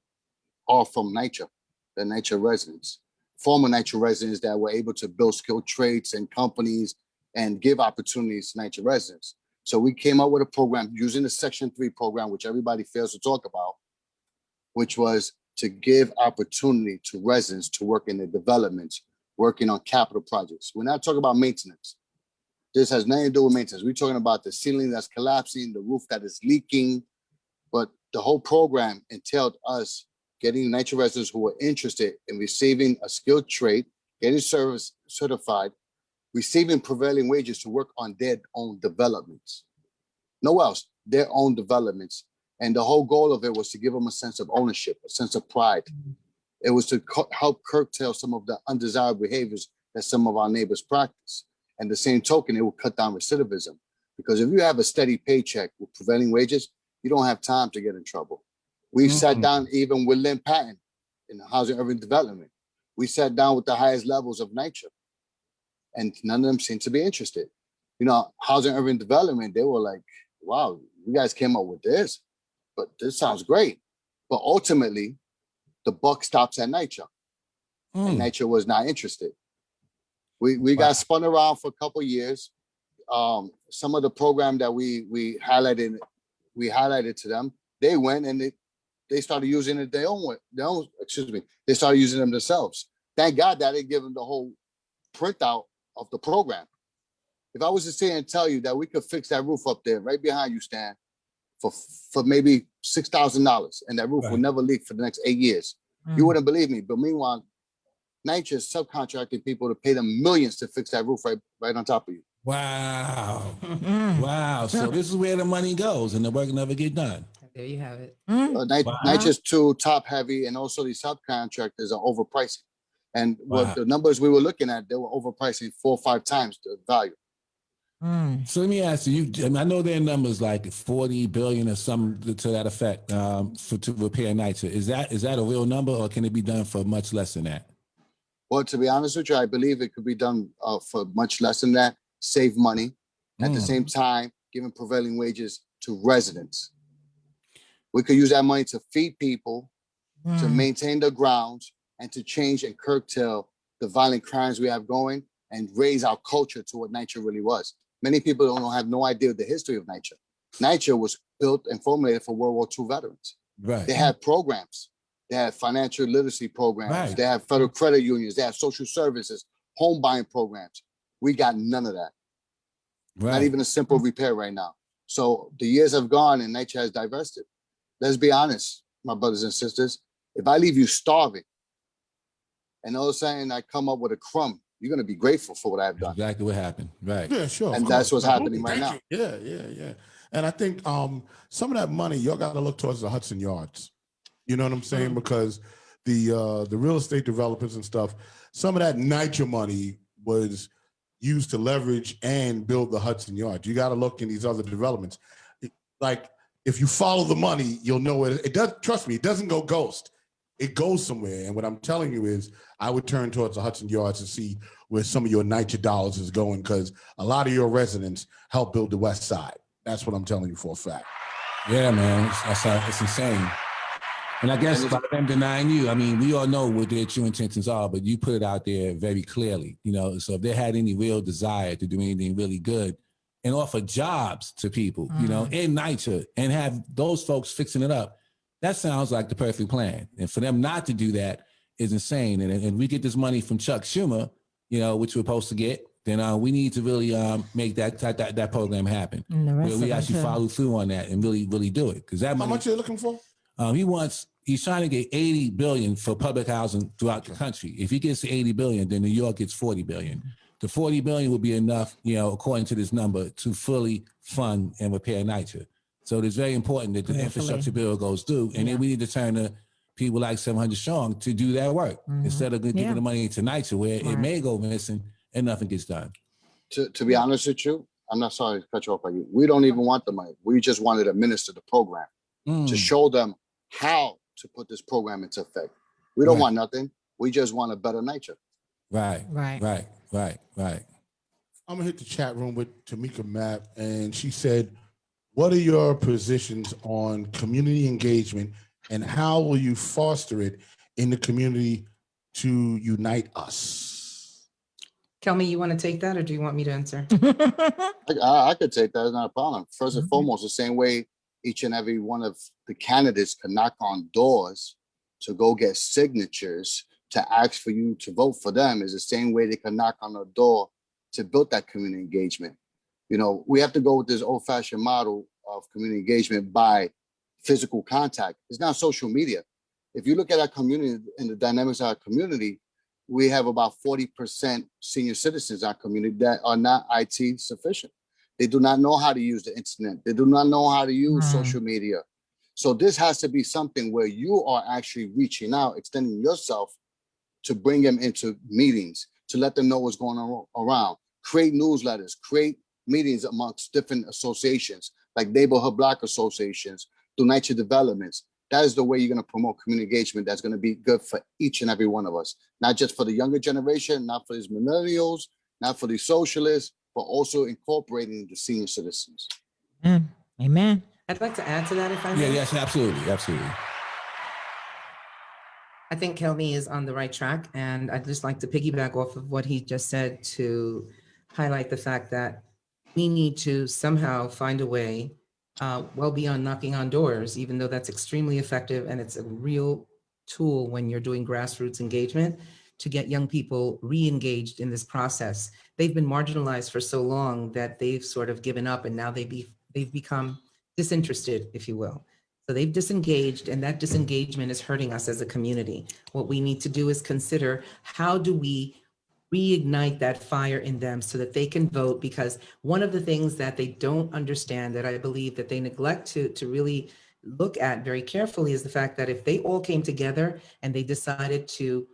are from NYCHA, the NYCHA residents, former NYCHA residents that were able to build skilled trades and companies and give opportunities to NYCHA residents. So we came up with a program using the Section 3 program, which everybody fails to talk about, which was to give opportunity to residents to work in the developments, working on capital projects. We're not talking about maintenance. This has nothing to do with maintenance. We're talking about the ceiling that's collapsing, the roof that is leaking. But the whole program entailed us getting NYCHA residents who were interested in receiving a skilled trade, getting service certified, receiving prevailing wages to work on their own developments. No else, their own developments. And the whole goal of it was to give them a sense of ownership, a sense of pride. It was to help curtail some of the undesirable behaviors that some of our neighbors practice. And the same token, it will cut down recidivism. Because if you have a steady paycheck with prevailing wages, you don't have time to get in trouble. We've sat down even with Lynn Patton in the Housing Urban Development. We sat down with the highest levels of NYCHA, and none of them seemed to be interested. You know, Housing Urban Development, they were like, wow, you guys came up with this, but this sounds great. But ultimately, the buck stops at NYCHA, and NYCHA was not interested. We got spun around for a couple of years. Some of the program that we highlighted to them, they went and they started using it their own way. They started using them themselves. Thank God that I didn't give them the whole printout of the program. If I was to say and tell you that we could fix that roof up there right behind you, Stan, for maybe $6,000, and that roof would never leak for the next 8 years, you wouldn't believe me. But meanwhile, NYCHA is subcontracting people to pay them millions to fix that roof right on top of you. Wow. Wow. So this is where the money goes and the work never get done. There you have it. NYCHA's too top heavy, and also these subcontractors are overpricing. And what the numbers we were looking at, they were overpricing 4 or 5 times the value. So let me ask you, I know their numbers like 40 billion or something to that effect to repair NYCHA. Is that a real number, or can it be done for much less than that? Well, to be honest with you, I believe it could be done for much less than that, save money, at the same time, giving prevailing wages to residents. We could use that money to feed people, to maintain the grounds, and to change and curtail the violent crimes we have going and raise our culture to what NYCHA really was. Many people have no idea the history of NYCHA. NYCHA was built and formulated for World War II veterans. Right. They had programs. They had financial literacy programs. Right. They had federal credit unions. They had social services, home buying programs. We got none of that. Right. Not even a simple repair right now. So the years have gone and NYCHA has divested. Let's be honest, my brothers and sisters. If I leave you starving and all of a sudden I come up with a crumb, you're going to be grateful for what I've done. Exactly what happened. Right. Yeah, sure. And that's what's happening right now. Yeah. And I think some of that money, y'all got to look towards the Hudson Yards. You know what I'm saying? Because the real estate developers and stuff, some of that NYCHA money was used to leverage and build the Hudson Yards. You got to look in these other developments. Like, if you follow the money, you'll know it does. Trust me, it doesn't go ghost. It goes somewhere. And what I'm telling you is I would turn towards the Hudson Yards to see where some of your NYCHA dollars is going, because a lot of your residents help build the West Side. That's what I'm telling you for a fact. Yeah, man. It's insane. And I guess by them denying you, I mean, we all know what their true intentions are, but you put it out there very clearly, you know. So if they had any real desire to do anything really good and offer jobs to people, you know, in NYCHA, and have those folks fixing it up, that sounds like the perfect plan. And for them not to do that is insane. And we get this money from Chuck Schumer, you know, which we're supposed to get, then we need to really make that program happen. Where we actually follow through on that and really do it. Because that money, how much are you looking for? He's trying to get 80 billion for public housing throughout the country. If he gets to 80 billion, then New York gets 40 billion. The 40 billion will be enough, you know, according to this number, to fully fund and repair NYCHA. So it's very important that the infrastructure bill goes through, and then we need to turn to people like 700 Strong to do that work instead of giving the money to NYCHA, where it may go missing and nothing gets done. To be honest with you, I'm not sorry to cut you off by you. We don't even want the money. We just wanted to administer the program to show them how to put this program into effect. We don't want nothing. We just want a better NYCHA. Right. I'm gonna hit the chat room with Tamika Mapp, and she said, "What are your positions on community engagement, and how will you foster it in the community to unite us?" Kelmy, you want to take that, or do you want me to answer? I could take that. It's not a problem. First and foremost, the same way each and every one of the candidates can knock on doors to go get signatures to ask for you to vote for them is the same way they can knock on the door to build that community engagement. You know, we have to go with this old-fashioned model of community engagement by physical contact. It's not social media. If you look at our community and the dynamics of our community, we have about 40% senior citizens in our community that are not IT sufficient. They do not know how to use the internet. They do not know how to use social media. So this has to be something where you are actually reaching out, extending yourself to bring them into meetings, to let them know what's going on around. Create newsletters, create meetings amongst different associations, like neighborhood block associations, United Developments. That is the way you're going to promote community engagement that's going to be good for each and every one of us, not just for the younger generation, not for these millennials, not for the socialists, but also incorporating the senior citizens. Amen. I'd like to add to that if I may. Yeah, yes, absolutely, absolutely. I think Kelmy is on the right track, and I'd just like to piggyback off of what he just said to highlight the fact that we need to somehow find a way, well beyond knocking on doors, even though that's extremely effective and it's a real tool when you're doing grassroots engagement, to get young people re-engaged in this process. They've been marginalized for so long that they've sort of given up, and now they've become disinterested, if you will. So they've disengaged, and that disengagement is hurting us as a community. What we need to do is consider, how do we reignite that fire in them so that they can vote? Because one of the things that they don't understand, that I believe that they neglect to really look at very carefully, is the fact that if they all came together and they decided to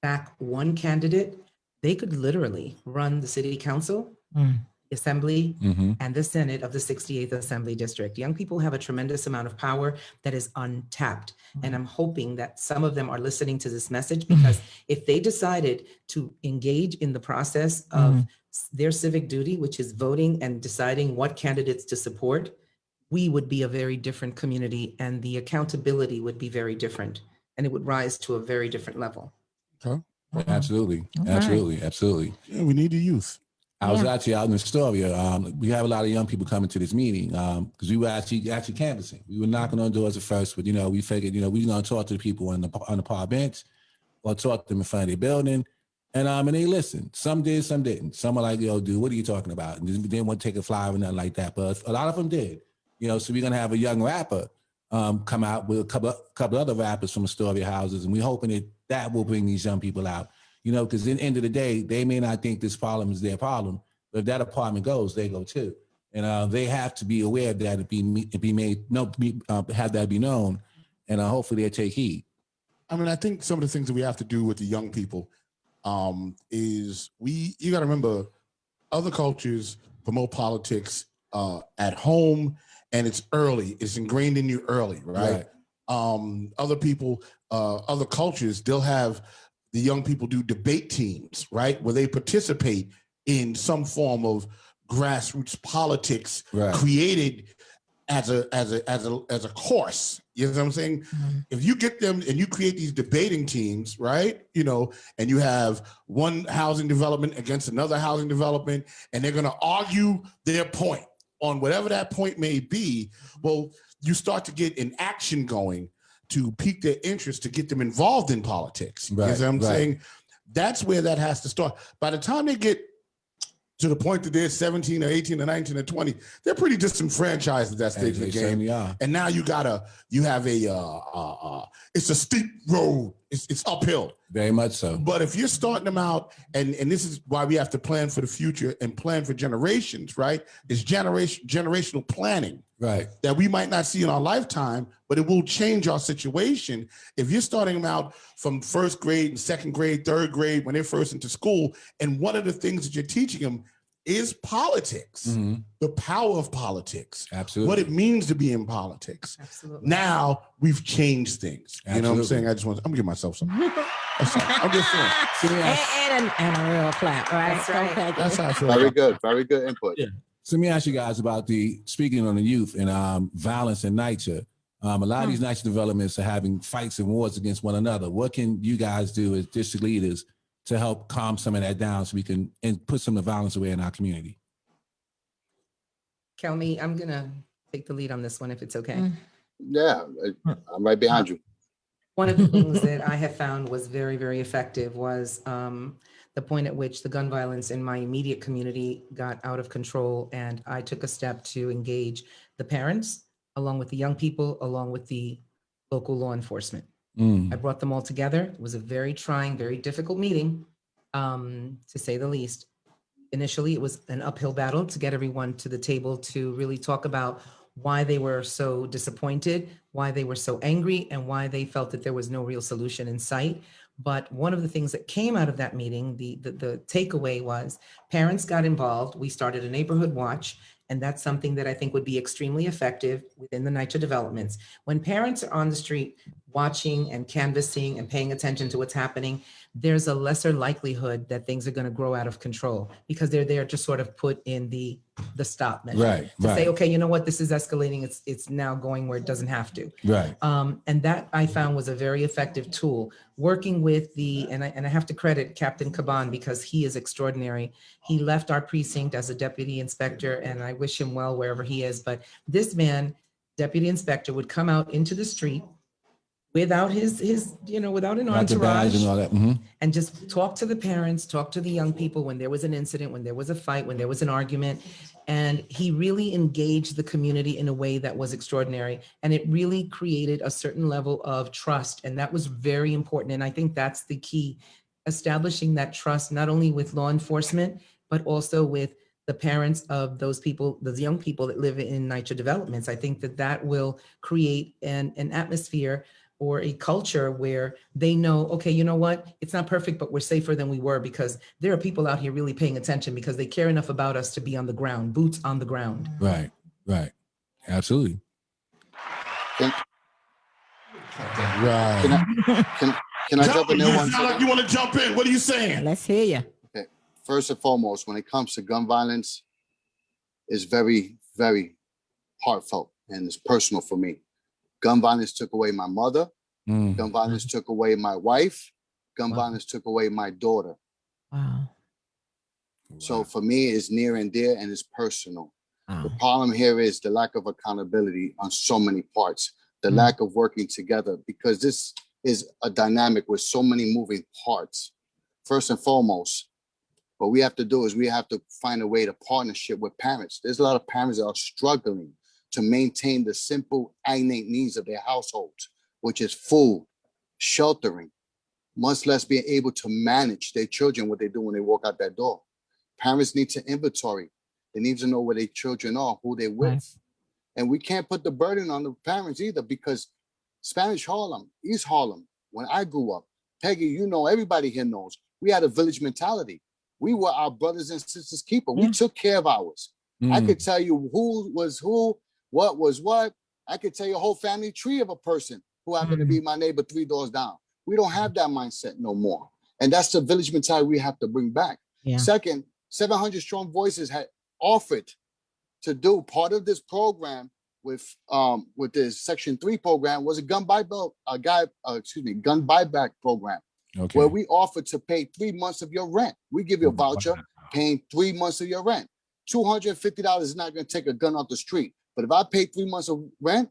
back one candidate, they could literally run the city council, assembly, and the Senate of the 68th Assembly District. Young people have a tremendous amount of power that is untapped. And I'm hoping that some of them are listening to this message, because if they decided to engage in the process of their civic duty, which is voting and deciding what candidates to support, we would be a very different community, and the accountability would be very different, and it would rise to a very different level. Okay. Absolutely, All absolutely, absolutely. Yeah, we need the youth. I was actually out in Astoria. We have a lot of young people coming to this meeting because we were actually canvassing. We were knocking on doors at first, but we figured we were going to talk to the people on the park bench, or talk to them in front of their building, and they listened. Some did, some didn't. Some are like, "Yo, dude, what are you talking about?" And they didn't want to take a flyer or nothing like that. But a lot of them did. So we're gonna have a young rapper come out with a couple other rappers from Astoria houses, and we're hoping that will bring these young people out. Because at the end of the day, they may not think this problem is their problem, but if that apartment goes, they go too. And they have to be aware of that, have that be known, and hopefully they'll take heed. I mean, I think some of the things that we have to do with the young people is you got to remember, other cultures promote politics at home, and it's early. It's ingrained in you early, right? Other people, other cultures, they'll have the young people do debate teams, right, where they participate in some form of grassroots politics created as a course. You know what I'm saying? If you get them and you create these debating teams, right, and you have one housing development against another housing development, and they're going to argue their point on whatever that point may be, well, you start to get an action going to pique their interest, to get them involved in politics. You know what I'm saying? That's where that has to start. By the time they get to the point that they're 17 or 18 or 19 or 20, they're pretty disenfranchised at that stage of the game. And now you have it's a steep road. It's uphill. Very much so. But if you're starting them out, and this is why we have to plan for the future and plan for generations, right? It's generational planning. Right. That we might not see in our lifetime, but it will change our situation. If you're starting them out from first grade and second grade, third grade, when they're first into school, and one of the things that you're teaching them is politics, the power of politics, Absolutely. what it means to be in politics. Absolutely. Now we've changed things. You know what I'm saying? Absolutely. I'm gonna give myself some. I'm just saying. And a real clap, right? That's right. Okay. That's how I feel. Very good. Very good input. Yeah. So let me ask you guys about speaking on the youth and violence in NYCHA. A lot of these NYCHA developments are having fights and wars against one another. What can you guys do as district leaders to help calm some of that down so we can put some of the violence away in our community? Kelmy, I'm going to take the lead on this one if it's okay. Yeah, I'm right behind you. One of the things that I have found was very, very effective was the point at which the gun violence in my immediate community got out of control. And I took a step to engage the parents, along with the young people, along with the local law enforcement. I brought them all together. It was a very trying, very difficult meeting, to say the least. Initially, it was an uphill battle to get everyone to the table to really talk about why they were so disappointed, why they were so angry, and why they felt that there was no real solution in sight. But one of the things that came out of that meeting, the takeaway was parents got involved. We started a neighborhood watch, and that's something that I think would be extremely effective within the NYCHA developments. When parents are on the street watching and canvassing and paying attention to what's happening, there's a lesser likelihood that things are going to grow out of control because they're there to sort of put in the stop measure. Right, to right. say, okay, you know what, this is escalating. It's now going where it doesn't have to. Right. And that I found was a very effective tool. Working with and I have to credit Captain Caban because he is extraordinary. He left our precinct as a deputy inspector, and I wish him well wherever he is. But this man, deputy inspector, would come out into the street without without an Not the badge entourage, and all that. and just talk to the parents, talk to the young people when there was an incident, when there was a fight, when there was an argument. And he really engaged the community in a way that was extraordinary. And it really created a certain level of trust. And that was very important. And I think that's the key, establishing that trust, not only with law enforcement, but also with the parents of those people, those young people that live in NYCHA developments. I think that will create an atmosphere or a culture where they know, okay, you know what? It's not perfect, but we're safer than we were because there are people out here really paying attention because they care enough about us to be on the ground, boots on the ground. Right, right. Absolutely. Can Right. I jump in there You one sound like second? you want to jump in. What are you saying? Let's hear you. Okay. First and foremost, when it comes to gun violence, it's very, very heartfelt and it's personal for me. Gun violence took away my mother. Gun violence took away my wife. Gun violence took away my daughter. Wow. So for me, it's near and dear and it's personal. Wow. The problem here is the lack of accountability on so many parts, the lack of working together, because this is a dynamic with so many moving parts. First and foremost, what we have to do is we have to find a way to partnership with parents. There's a lot of parents that are struggling to maintain the simple innate needs of their households, which is food, sheltering, much less being able to manage their children, what they do when they walk out that door. Parents need to inventory. They need to know where their children are, who they're with. Right. And we can't put the burden on the parents either because Spanish Harlem, East Harlem, when I grew up, Peggy, you know, everybody here knows, we had a village mentality. We were our brothers and sisters' keeper. We took care of ours. I could tell you who was who, what was what. I could tell you a whole family tree of a person who happened to be my neighbor 3 doors down. We don't have that mindset no more. And that's the village mentality we have to bring back. Yeah. Second, 700 Strong Voices had offered to do part of this program with this Section 3 program was a gun buyback program. Okay. Where we offered to pay 3 months of your rent. We give you a voucher paying 3 months of your rent. $250 is not going to take a gun off the street. But if I pay 3 months of rent,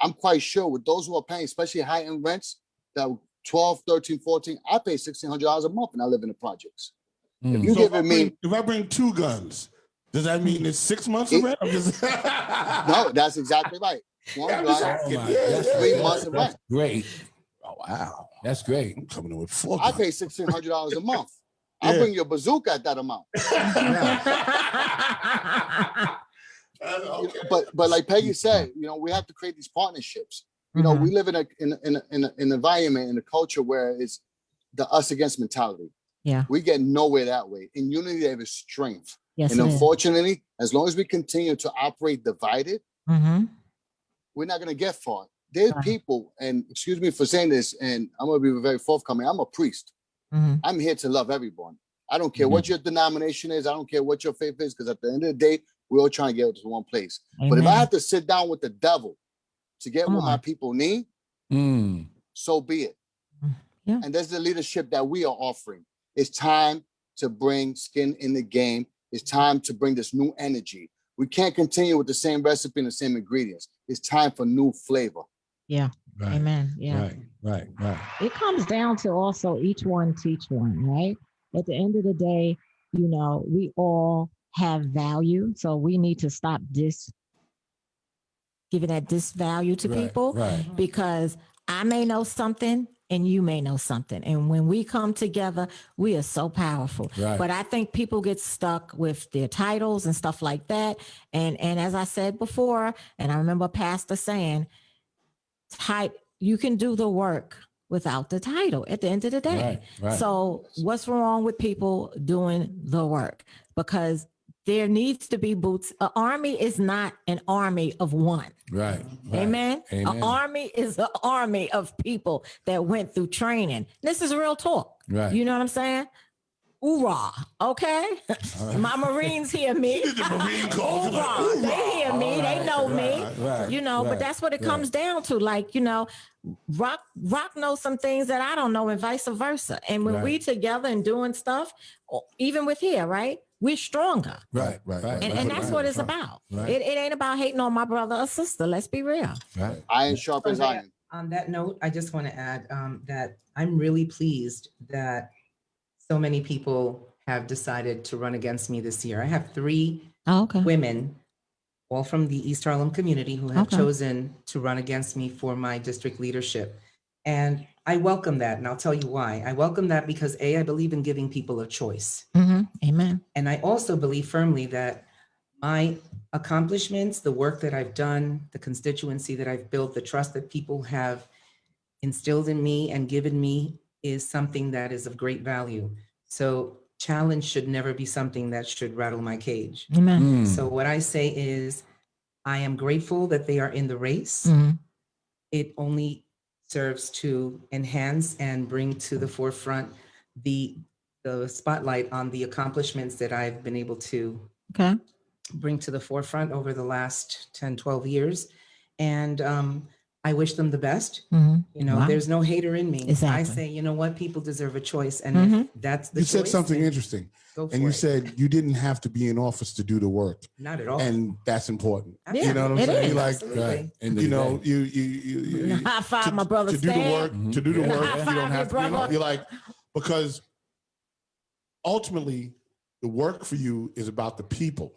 I'm quite sure with those who are paying, especially high-end rents, that 12, 13, 14, I pay $1,600 a month and I live in the projects. If you giving me, if I bring 2 guns, does that mean it's 6 months of rent? No, that's exactly right. 1 gun, 3 months of rent. Great. Oh, wow. That's great. I'm coming in with 4 I pay $1,600 a month. I'll bring you a bazooka at that amount. But like Peggy said, you know, we have to create these partnerships. You know, we live in an environment, in a culture where it's the us against mentality. Yeah. We get nowhere that way. In unity, there is strength. Yes, And it is. unfortunately, as long as we continue to operate divided, Mm-hmm. we're not going to get far. There's Right. people, and excuse me for saying this, and I'm going to be very forthcoming. I'm a priest. Mm-hmm. I'm here to love everyone. I don't care what your denomination is. I don't care what your faith is, because at the end of the day, we're all trying to get to one place. But if I Amen. have to sit down with the devil to get Come what my on. people need, so be it. Yeah. And that's the leadership that we are offering. It's time to bring skin in the game. It's time to bring this new energy. We can't continue with the same recipe and the same ingredients. It's time for new flavor. Yeah. Right. Amen. Yeah. Right. It comes down to also each one teach one, right? At the end of the day, you know, we all have value. So we need to stop giving that disvalue to people, because I may know something and you may know something. And when we come together, we are so powerful. Right. But I think people get stuck with their titles and stuff like that. And as I said before, and I remember Pastor saying, you can do the work without the title at the end of the day. Right. So what's wrong with people doing the work? Because there needs to be boots. An army is not an army of one. Right. Amen. An army is an army of people that went through training. This is real talk. Right. You know what I'm saying? Hoorah. Okay. My Marines hear me. The Marine calls. Hoorah. They hear me. They know me. Right. You know, but that's what it comes down to. Like, you know, Rock knows some things that I don't know, and vice versa. And when we together and doing stuff, even with here, right? We're stronger. Right. And that's what it's about. It ain't about hating on my brother or sister. Let's be real. Right. Iron sharp as iron. On that note, I just want to add that I'm really pleased that so many people have decided to run against me this year. I have 3 women, all from the East Harlem community, who have chosen to run against me for my district leadership. And I welcome that. And I'll tell you why. I welcome that because A, I believe in giving people a choice. Mm-hmm. Amen. And I also believe firmly that my accomplishments, the work that I've done, the constituency that I've built, the trust that people have instilled in me and given me is something that is of great value. So challenge should never be something that should rattle my cage. Amen. So what I say is, I am grateful that they are in the race. Mm-hmm. It only serves to enhance and bring to the forefront the spotlight on the accomplishments that I've been able to bring to the forefront over the last 10, 12 years. And I wish them the best. Mm-hmm. You know, there's no hater in me. Exactly. I say, you know what, people deserve a choice. And if that's the You choice, said something then interesting. go for And you it. said you didn't have to be in office to do the work. Not at all. And that's important. Yeah, You know what I'm it saying? is. Like, Absolutely. you know, you High five, my brother to do the Stan. work, to do the work, High you five, don't have to, your you know, brother. you're like, because ultimately the work for you is about the people,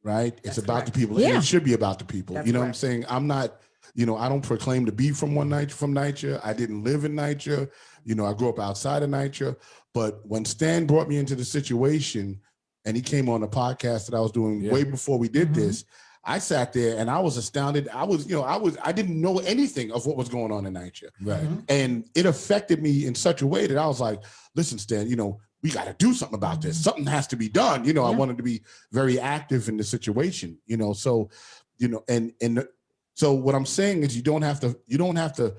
right? It's That's about correct. the people. Yeah. And it should be about the people. That's You know what I'm correct. saying? I'm not, you know, I don't proclaim to be from NYCHA. I didn't live in NYCHA. You know, I grew up outside of NYCHA. But when Stan brought me into the situation and he came on the podcast that I was doing way before we did this, I sat there and I was astounded. I didn't know anything of what was going on in NYCHA. Right. And it affected me in such a way that I was like, listen, Stan, you know, we got to do something about this. Something has to be done. You know, I wanted to be very active in the situation, you know, so, you know, so what I'm saying is you don't have to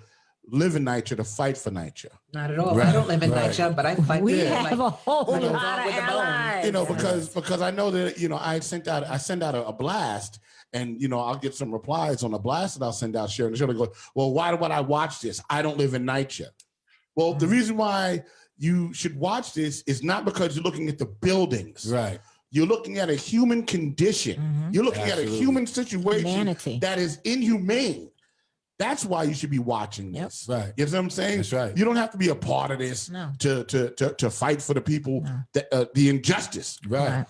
live in NYCHA to fight for NYCHA. Not at all. Right. I don't live in Right. NYCHA, but I fight. We with have a whole you know, lot of with the bone. allies. You know, because I know that, you know, I send out a blast and, you know, I'll get some replies on a blast that I'll send out, sharing the show. They go, well, why would I watch this? I don't live in NYCHA. Well, the reason why you should watch this is not because you're looking at the buildings. Right. You're looking at a human condition. You're looking at a human situation Humanity. that is inhumane. That's why you should be watching this. Right. You know what I'm saying? That's right. You don't have to be a part of this to fight for the people, that, the injustice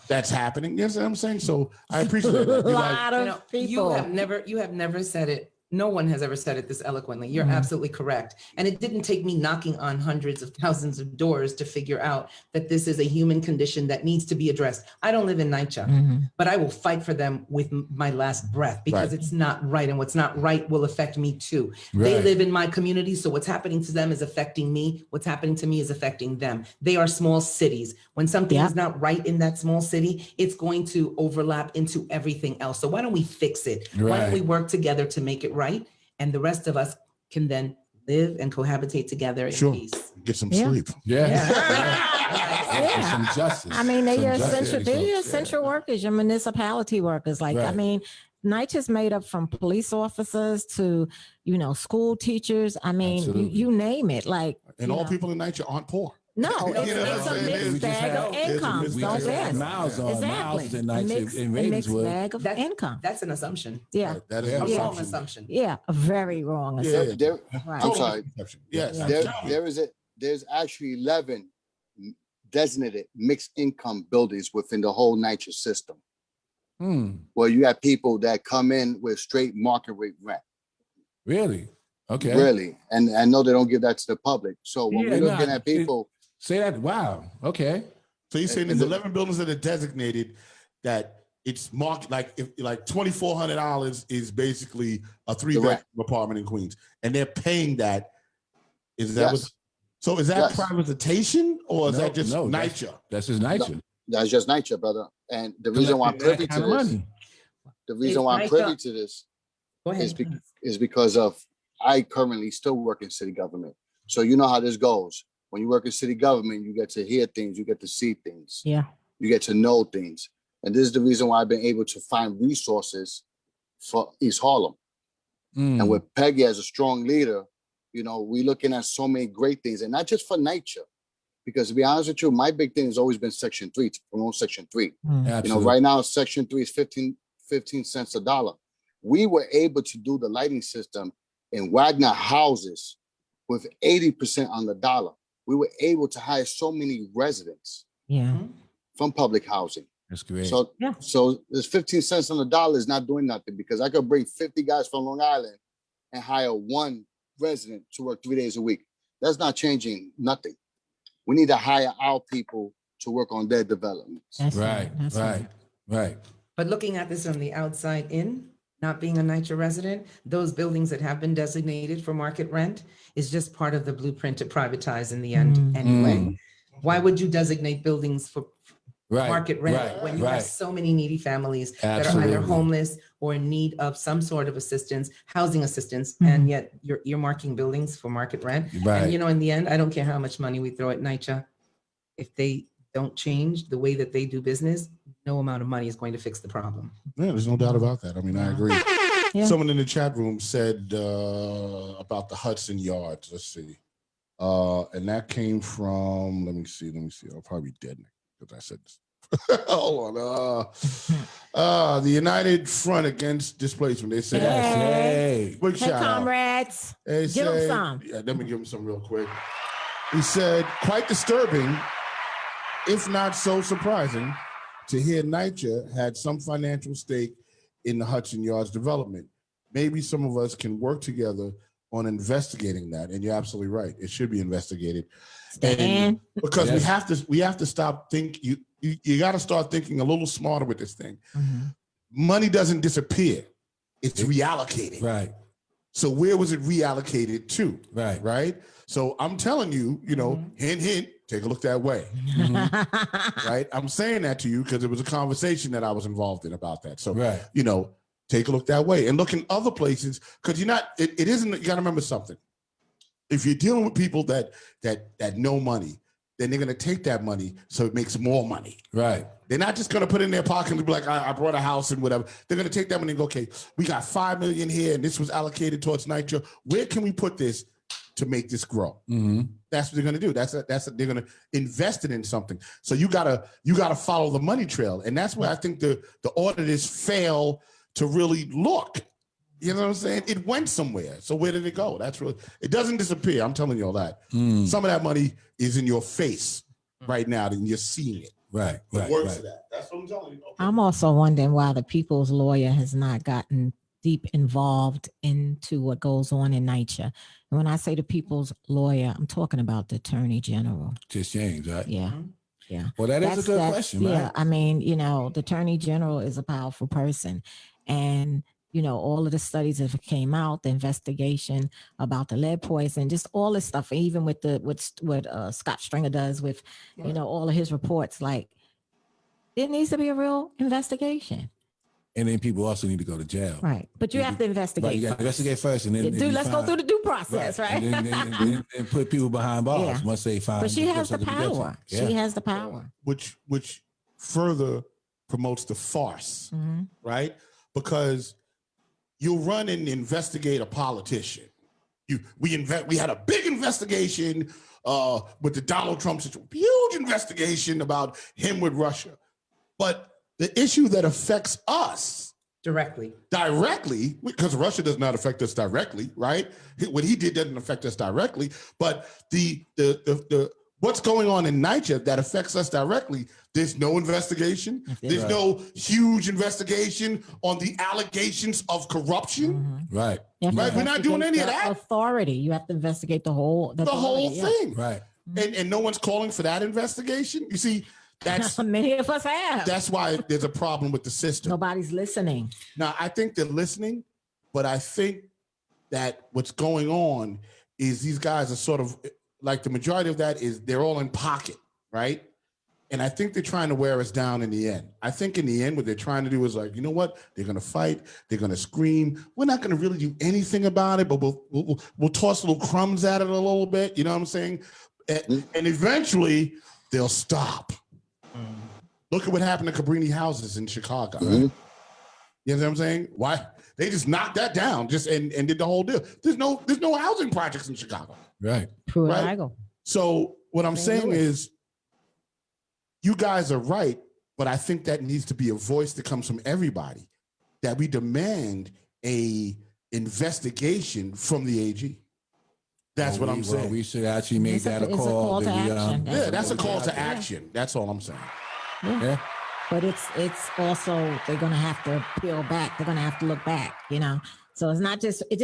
that's happening. You know what I'm saying? So I appreciate that. A lot of You people. have never said it No one has ever said it this eloquently. You're absolutely correct. And it didn't take me knocking on hundreds of thousands of doors to figure out that this is a human condition that needs to be addressed. I don't live in NYCHA, but I will fight for them with my last breath because it's not right. And what's not right will affect me too. They live in my community. So what's happening to them is affecting me. What's happening to me is affecting them. They are small cities. When something is not right in that small city, it's going to overlap into everything else. So why don't we fix it? Why don't we work together to make it right, and the rest of us can then live and cohabitate together in peace. Get some sleep. Yeah. Some justice. I mean, they're essential. essential workers, your municipality workers. Like, I mean, NYCHA is made up from police officers to, you know, school teachers. I mean, you name it. Like, and all people in NYCHA aren't poor. No, it's a mixed bag of income. Don't miss. Miles in NYCHA in mixed bag of income. That's an assumption. Yeah. That is A wrong assumption. Yeah, a very wrong assumption. I'm sorry. Yes. There's actually 11 designated mixed income buildings within the whole NYCHA system. Where you have people that come in with straight market rate rent. Really? Okay. Really. And I know they don't give that to the public. So when we're looking at people. Say that. Wow. Okay. So you're saying there's 11 buildings that are designated that it's marked like $2,400 is basically a 3-bedroom apartment in Queens, and they're paying that. Is that so? Is that privatization or is that just NYCHA? That's just NYCHA. No, that's just NYCHA, brother. And the reason why I'm privy to this, is because of I currently still work in city government. So you know how this goes. When you work in city government, you get to hear things, you get to see things. Yeah. You get to know things. And this is the reason why I've been able to find resources for East Harlem. And with Peggy as a strong leader, you know, we're looking at so many great things, and not just for NYCHA. Because to be honest with you, my big thing has always been Section 3, to promote Section 3. You know, right now, Section 3 is 15 cents a dollar. We were able to do the lighting system in Wagner houses with 80% on the dollar. We were able to hire so many residents from public housing. That's great. So this 15 cents on the dollar is not doing nothing, because I could bring 50 guys from Long Island and hire one resident to work 3 days a week. That's not changing nothing. We need to hire our people to work on their developments. Right. But looking at this from the outside in, not being a NYCHA resident, those buildings that have been designated for market rent is just part of the blueprint to privatize in the end anyway. Why would you designate buildings for market rent when you have so many needy families that are either homeless or in need of some sort of assistance, housing assistance, and yet you're marking buildings for market rent? And you know, in the end, I don't care how much money we throw at NYCHA. If they don't change the way that they do business, no amount of money is going to fix the problem. Yeah, there's no doubt about that. I mean, I agree. Someone in the chat room said about the Hudson Yards. Let's see. And that came from, let me see. I'll probably be dead because I said this. Hold on. The United Front Against Displacement. They said, hey, big shout comrades. Give them some. Yeah, let me give him some real quick. He said, quite disturbing, if not so surprising, to hear NYCHA had some financial stake in the Hudson Yards development. Maybe some of us can work together on investigating that. And you're absolutely right. It should be investigated. And because we have to stop thinking, you got to start thinking a little smarter with this thing. Money doesn't disappear. It's reallocated. Right. So where was it reallocated to? Right. So I'm telling you, you know, hint, take a look that way. Right. I'm saying that to you because it was a conversation that I was involved in about that. So, you know, take a look that way and look in other places, because it isn't, you got to remember something. If you're dealing with people that know money, then they're going to take that money so it makes more money. Right. They're not just going to put it in their pocket and be like, I brought a house and whatever. They're going to take that money and go, okay, we got $5 million here and this was allocated towards NYCHA. Where can we put this to make this grow? That's what they're going to do. They're going to invest it in something. So you gotta follow the money trail. And that's where I think the auditors fail to really look. You know what I'm saying? It went somewhere. So where did it go? It doesn't disappear. I'm telling you all that. Some of that money is in your face right now and you're seeing it. Right. Works for that. That's what I'm telling you. Okay. I'm also wondering why the people's lawyer has not gotten deep involved into what goes on in NYCHA. And when I say the people's lawyer, I'm talking about the Attorney General. Just James, right? Yeah. Mhm. Yeah. Well, that's a good question, Yeah. right? I mean, you know, the Attorney General is a powerful person. And, you know, all of the studies that came out, the investigation about the lead poison, just all this stuff, even with what Scott Stringer does with, you know, all of his reports, like it needs to be a real investigation. And then people also need to go to jail. Right. But you have to investigate. Right, you got to investigate first, and then Yeah, dude, let's go through the due process, right? And then put people behind bars Yeah. once they find. But she has the themselves guilty. power. Yeah. She has the power. which further promotes the farce, Mm-hmm. right? Because you'll run and investigate a politician. We had a big investigation with the Donald Trump situation, huge investigation about him with Russia. But the issue that affects us Directly. because Russia does not affect us directly, right? What he did doesn't affect us directly, but the what's going on in NYCHA that affects us directly, there's no investigation. There's no huge investigation on the allegations of corruption. Mm-hmm. Right. Right, we're not doing any of that. Authority. You have to investigate the whole thing. Right. And no one's calling for that investigation. You see, that's many of us have. That's why there's a problem with the system. Nobody's listening. Now, I think they're listening, but I think that what's going on is these guys are sort of like the majority of that is they're all in pocket, right? And I think they're trying to wear us down in the end. I think in the end, what they're trying to do is like, you know what? They're going to fight. They're going to scream. We're not going to really do anything about it, but we'll toss little crumbs at it a little bit. You know what I'm saying? And eventually they'll stop. Look at what happened to Cabrini houses in Chicago. Mm-hmm. You know what I'm saying? Why? They just knocked that down and did the whole deal. There's no housing projects in Chicago. Right. Right? So what I'm saying is you guys are right, but I think that needs to be a voice that comes from everybody, that we demand a investigation from the AG. That's what I'm saying. We should actually make that a call. To action. That's a call to action. That's all I'm saying. Yeah. But it's also, they're going to have to peel back. They're going to have to look back, you know? So it's not just, it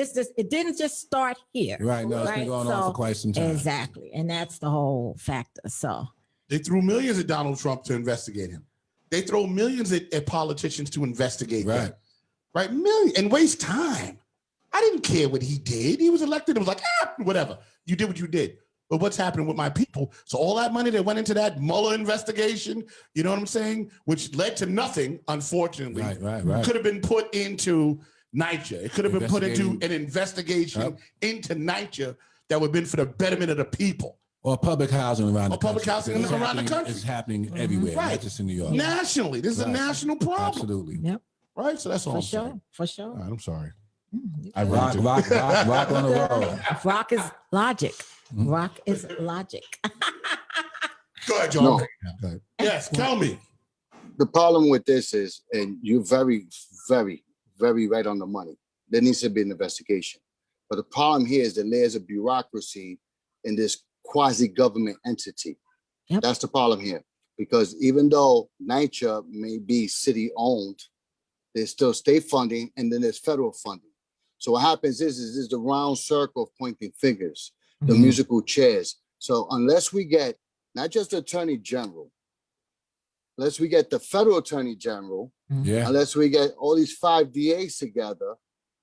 didn't just start here. Right. No, it's been going on for quite some time. Exactly. And that's the whole factor. So they threw millions at Donald Trump to investigate him. They throw millions at politicians to investigate them. Right? Millions, and waste time. I didn't care what he did. He was elected. It was like, whatever. You did what you did. But what's happening with my people? So all that money that went into that Mueller investigation, you know what I'm saying? Which led to nothing, unfortunately. Right. Could have been put into NYCHA. It could have been put into an investigation into NYCHA that would have been for the betterment of the people. Or public housing around the country. Public housing around the country. It's happening everywhere, not just in New York. Nationally. This is a national problem. Absolutely. Yep. Right? So that's all I'm saying. For sure. All right, I'm sorry. I rock on the road. Rock is logic. Rock is logic. Go ahead, John. No. Go ahead. Yes, tell me. The problem with this is, and you're very, very, very right on the money. There needs to be an investigation. But the problem here is the layers of bureaucracy in this quasi-government entity. Yep. That's the problem here. Because even though NYCHA may be city-owned, there's still state funding, and then there's federal funding. So what happens is the round circle of pointing fingers, the musical chairs. So unless we get not just the Attorney General, unless we get the federal Attorney General, unless we get all these 5 DAs together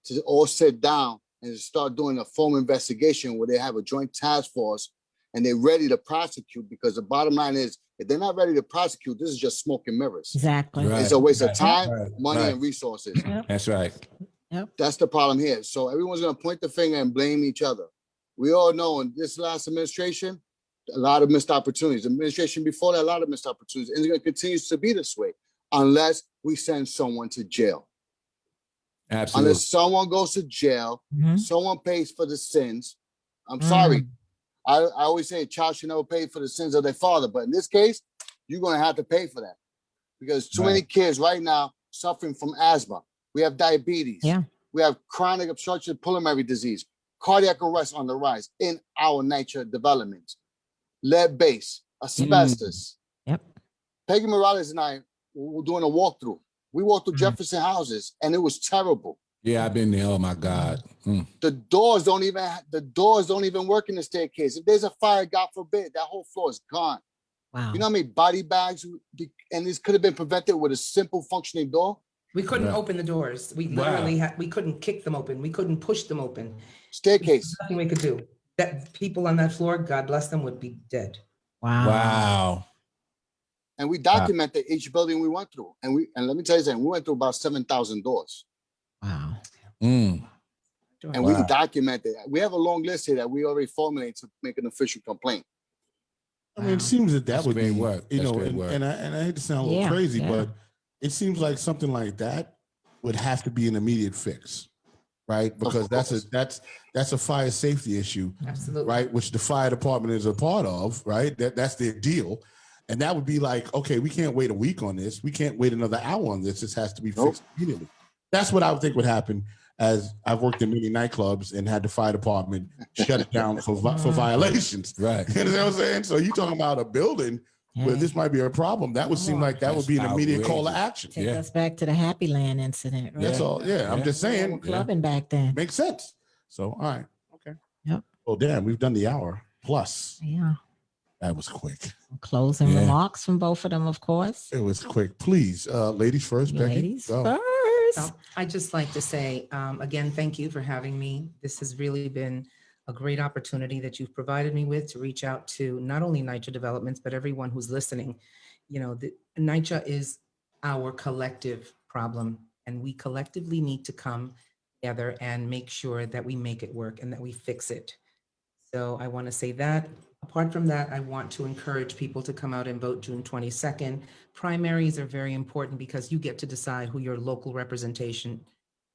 to all sit down and start doing a formal investigation where they have a joint task force and they're ready to prosecute, because the bottom line is, if they're not ready to prosecute, this is just smoke and mirrors. Exactly. Right. It's a waste of time, money, and resources. That's right. That's the problem here. So everyone's going to point the finger and blame each other. We all know in this last administration, a lot of missed opportunities. The administration before that, a lot of missed opportunities. And it's going to continue to be this way unless we send someone to jail. Absolutely. Unless someone goes to jail, someone pays for the sins. I'm sorry. I always say a child should never pay for the sins of their father. But in this case, you're going to have to pay for that, because too many kids right now suffering from asthma. We have diabetes. Yeah. We have chronic obstructive pulmonary disease, cardiac arrest on the rise in our NYCHA development, lead base, asbestos. Yep. Peggy Morales and I were doing a walkthrough. We walked through Jefferson houses, and it was terrible. Yeah, I've been there. Oh my God. The doors don't even work in the staircase. If there's a fire, God forbid, that whole floor is gone. Wow. You know how many body bags, and this could have been prevented with a simple functioning door? We couldn't Yeah. open the doors. We literally we couldn't kick them open. We couldn't push them open. Staircase. Nothing we could do. That people on that floor, God bless them, would be dead. Wow. Wow. And we documented each building we went through. And let me tell you something, we went through about 7,000 doors. Wow. And we documented. We have a long list here that we already formulated to make an official complaint. I mean, it seems that would be work. You know, and I hate to sound a little crazy, but it seems like something like that would have to be an immediate fix, right? Because that's a fire safety issue, Absolutely. right? Which the fire department is a part of, right? That's their deal, and that would be like, okay, we can't wait a week on this. We can't wait another hour on this. This has to be fixed immediately. That's what I would think would happen. As I've worked in many nightclubs and had the fire department shut it down for violations. Right. You know what I'm saying? So you're talking about a building where this might be a problem. That would seem like that would be an immediate call to action. Take us back to the Happy Land incident. Right? That's all. Yeah, I'm just saying. Clubbing back then. Makes sense. So, all right. Okay. Yep. Well, damn, we've done the hour plus. Yeah. That was quick. Closing remarks from both of them, of course. It was quick. Please, ladies first, Becky. Ladies go. first. So I just like to say, again, thank you for having me. This has really been a great opportunity that you've provided me with to reach out to not only NYCHA Developments, but everyone who's listening. You know, NYCHA is our collective problem, and we collectively need to come together and make sure that we make it work and that we fix it. So I want to say that. Apart from that, I want to encourage people to come out and vote June 22nd. Primaries are very important because you get to decide who your local representation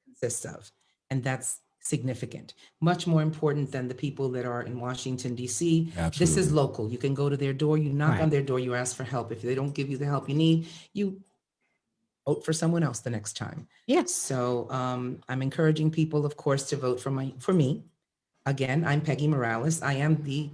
consists of. And that's significant. Much more important than the people that are in Washington, D.C. Absolutely. This is local. You can go to their door, you knock on their door, you ask for help. If they don't give you the help you need, you vote for someone else the next time. Yes. So I'm encouraging people, of course, to vote for me. Again, I'm Peggy Morales. I am the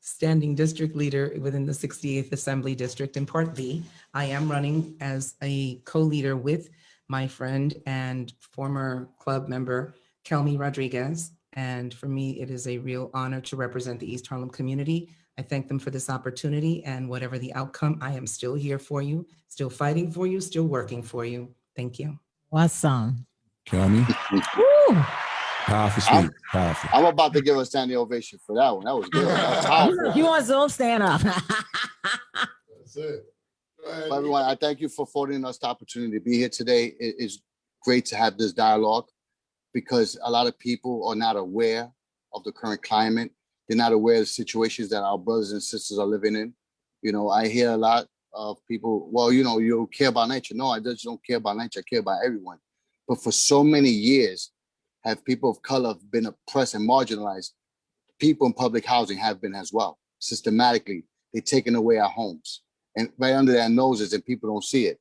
standing district leader within the 68th Assembly District in Part B. I am running as a co-leader with my friend and former club member, Kelmy Rodriquez. And for me, it is a real honor to represent the East Harlem community. I thank them for this opportunity, and whatever the outcome, I am still here for you, still fighting for you, still working for you. Thank you. Awesome. Kelmy. Woo. Powerful speech. Powerful. I'm about to give a standing ovation for that one. That was good. That was powerful. You want Zoom? Stand up. That's it. Well, everyone, I thank you for affording us the opportunity to be here today. It is great to have this dialogue because a lot of people are not aware of the current climate. They're not aware of the situations that our brothers and sisters are living in. You know, I hear a lot of people, well, you know, you care about nature. No, I just don't care about nature. I care about everyone. But for so many years, have people of color been oppressed and marginalized. People in public housing have been as well. Systematically, they've taken away our homes and right under their noses, and people don't see it.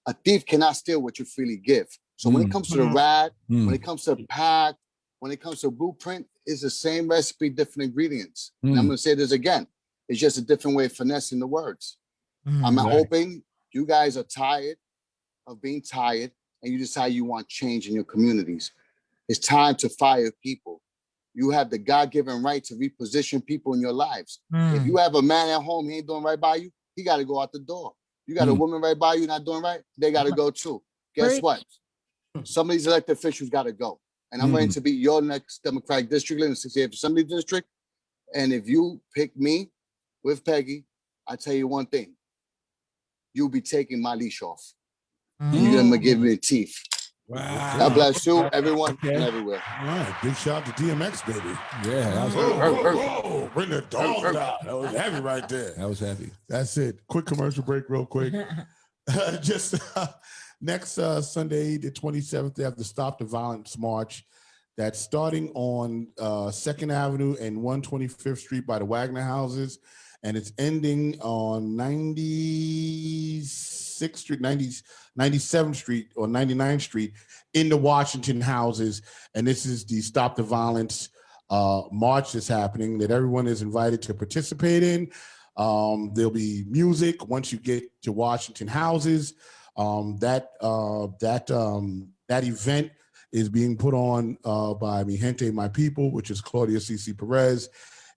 A thief cannot steal what you freely give. So when it comes to the rat, when it comes to the pack, when it comes to blueprint, it's the same recipe, different ingredients. And I'm going to say this again. It's just a different way of finessing the words. I'm hoping you guys are tired of being tired and you decide you want change in your communities. It's time to fire people. You have the God-given right to reposition people in your lives. If you have a man at home, he ain't doing right by you, he got to go out the door. You got a woman right by you not doing right, they got to go too. Guess what? Some of these elected officials got to go. And I'm ready to be your next Democratic district leader in the 68th Assembly District. And if you pick me with Peggy, I tell you one thing. You'll be taking my leash off. And you're going to give me teeth. Wow. God bless you, everyone, and everywhere. All right. Big shout out to DMX, baby. Yeah, that was Whoa, bring the dog down. That was heavy right there. That was heavy. That's it. Quick commercial break real quick. Just next Sunday, the 27th, they have the Stop the Violence March. That's starting on 2nd Avenue and 125th Street by the Wagner houses. And it's ending on 96th Street, 97th Street or 99th Street in the Washington houses. And this is the Stop the Violence march that's happening that everyone is invited to participate in. There'll be music once you get to Washington houses. That That event is being put on by Mi Gente, My People, which is Claudia C.C. Perez.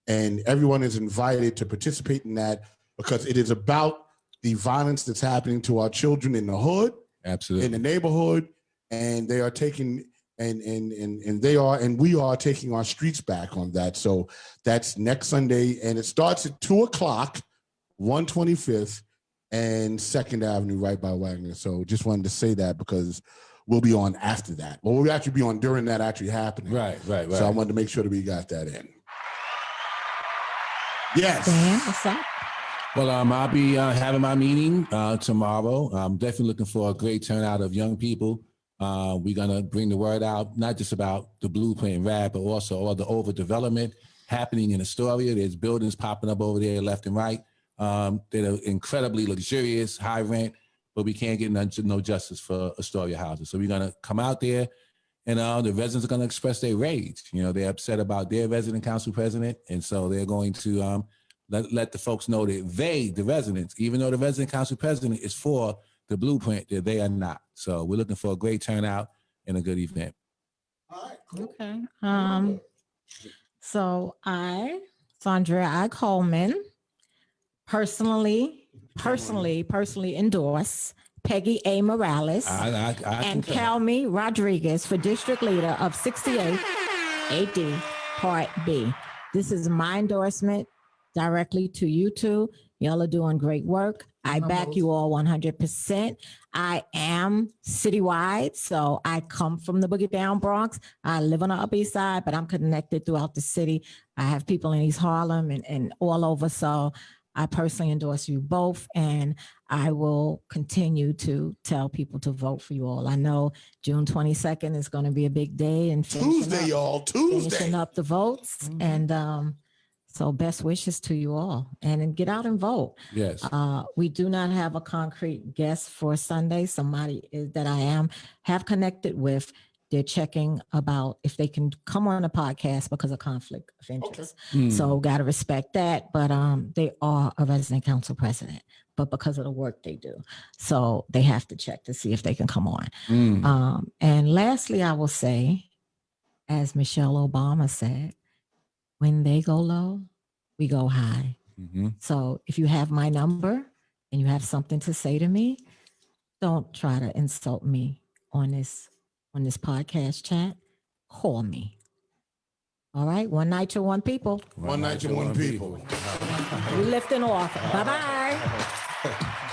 And everyone is invited to participate in that because it is about the violence that's happening to our children in the hood, Absolutely, in the neighborhood, and they are taking and we are taking our streets back on that. So that's next Sunday, and it starts at 2:00, 125th and 2nd Avenue, right by Wagner. So just wanted to say that because we'll be on after that. Well, we'll actually be on during that actually happening. Right. So I wanted to make sure that we got that in. Yes. Dan, what's up? Well, I'll be having my meeting tomorrow. I'm definitely looking for a great turnout of young people. We're going to bring the word out, not just about the blueprint and RAD, but also all the overdevelopment happening in Astoria. There's buildings popping up over there left and right that are incredibly luxurious, high rent, but we can't get no justice for Astoria houses. So we're going to come out there, and the residents are going to express their rage. You know, they're upset about their resident council president, and so they're going to let the folks know that they, the residents, even though the resident council president is for the blueprint, that they are not. So we're looking for a great turnout and a good event. All right, cool. Okay. So Saundrea Coleman, personally endorse Peggy A. Morales and Kelmy Rodriquez for district leader of 68 AD Part B. This is my endorsement directly to you two. Y'all are doing great work. I back you all 100%. I am citywide, so I come from the Boogie Down Bronx. I live on the Upper East Side, but I'm connected throughout the city. I have people in East Harlem and all over, so I personally endorse you both, and I will continue to tell people to vote for you all. I know June 22nd is going to be a big day, and Tuesday. finishing up the votes, and so best wishes to you all, and get out and vote. Yes. We do not have a concrete guest for Sunday. Somebody that I have connected with, they're checking about if they can come on the podcast because of conflict of interest. Okay. So got to respect that. But they are a resident council president, but because of the work they do, so they have to check to see if they can come on. And lastly, I will say, as Michelle Obama said, when they go low, we go high. So if you have my number and you have something to say to me, don't try to insult me on this podcast chat. Call me. All right. One night to one people. One night to one people. We're lifting off. Bye-bye.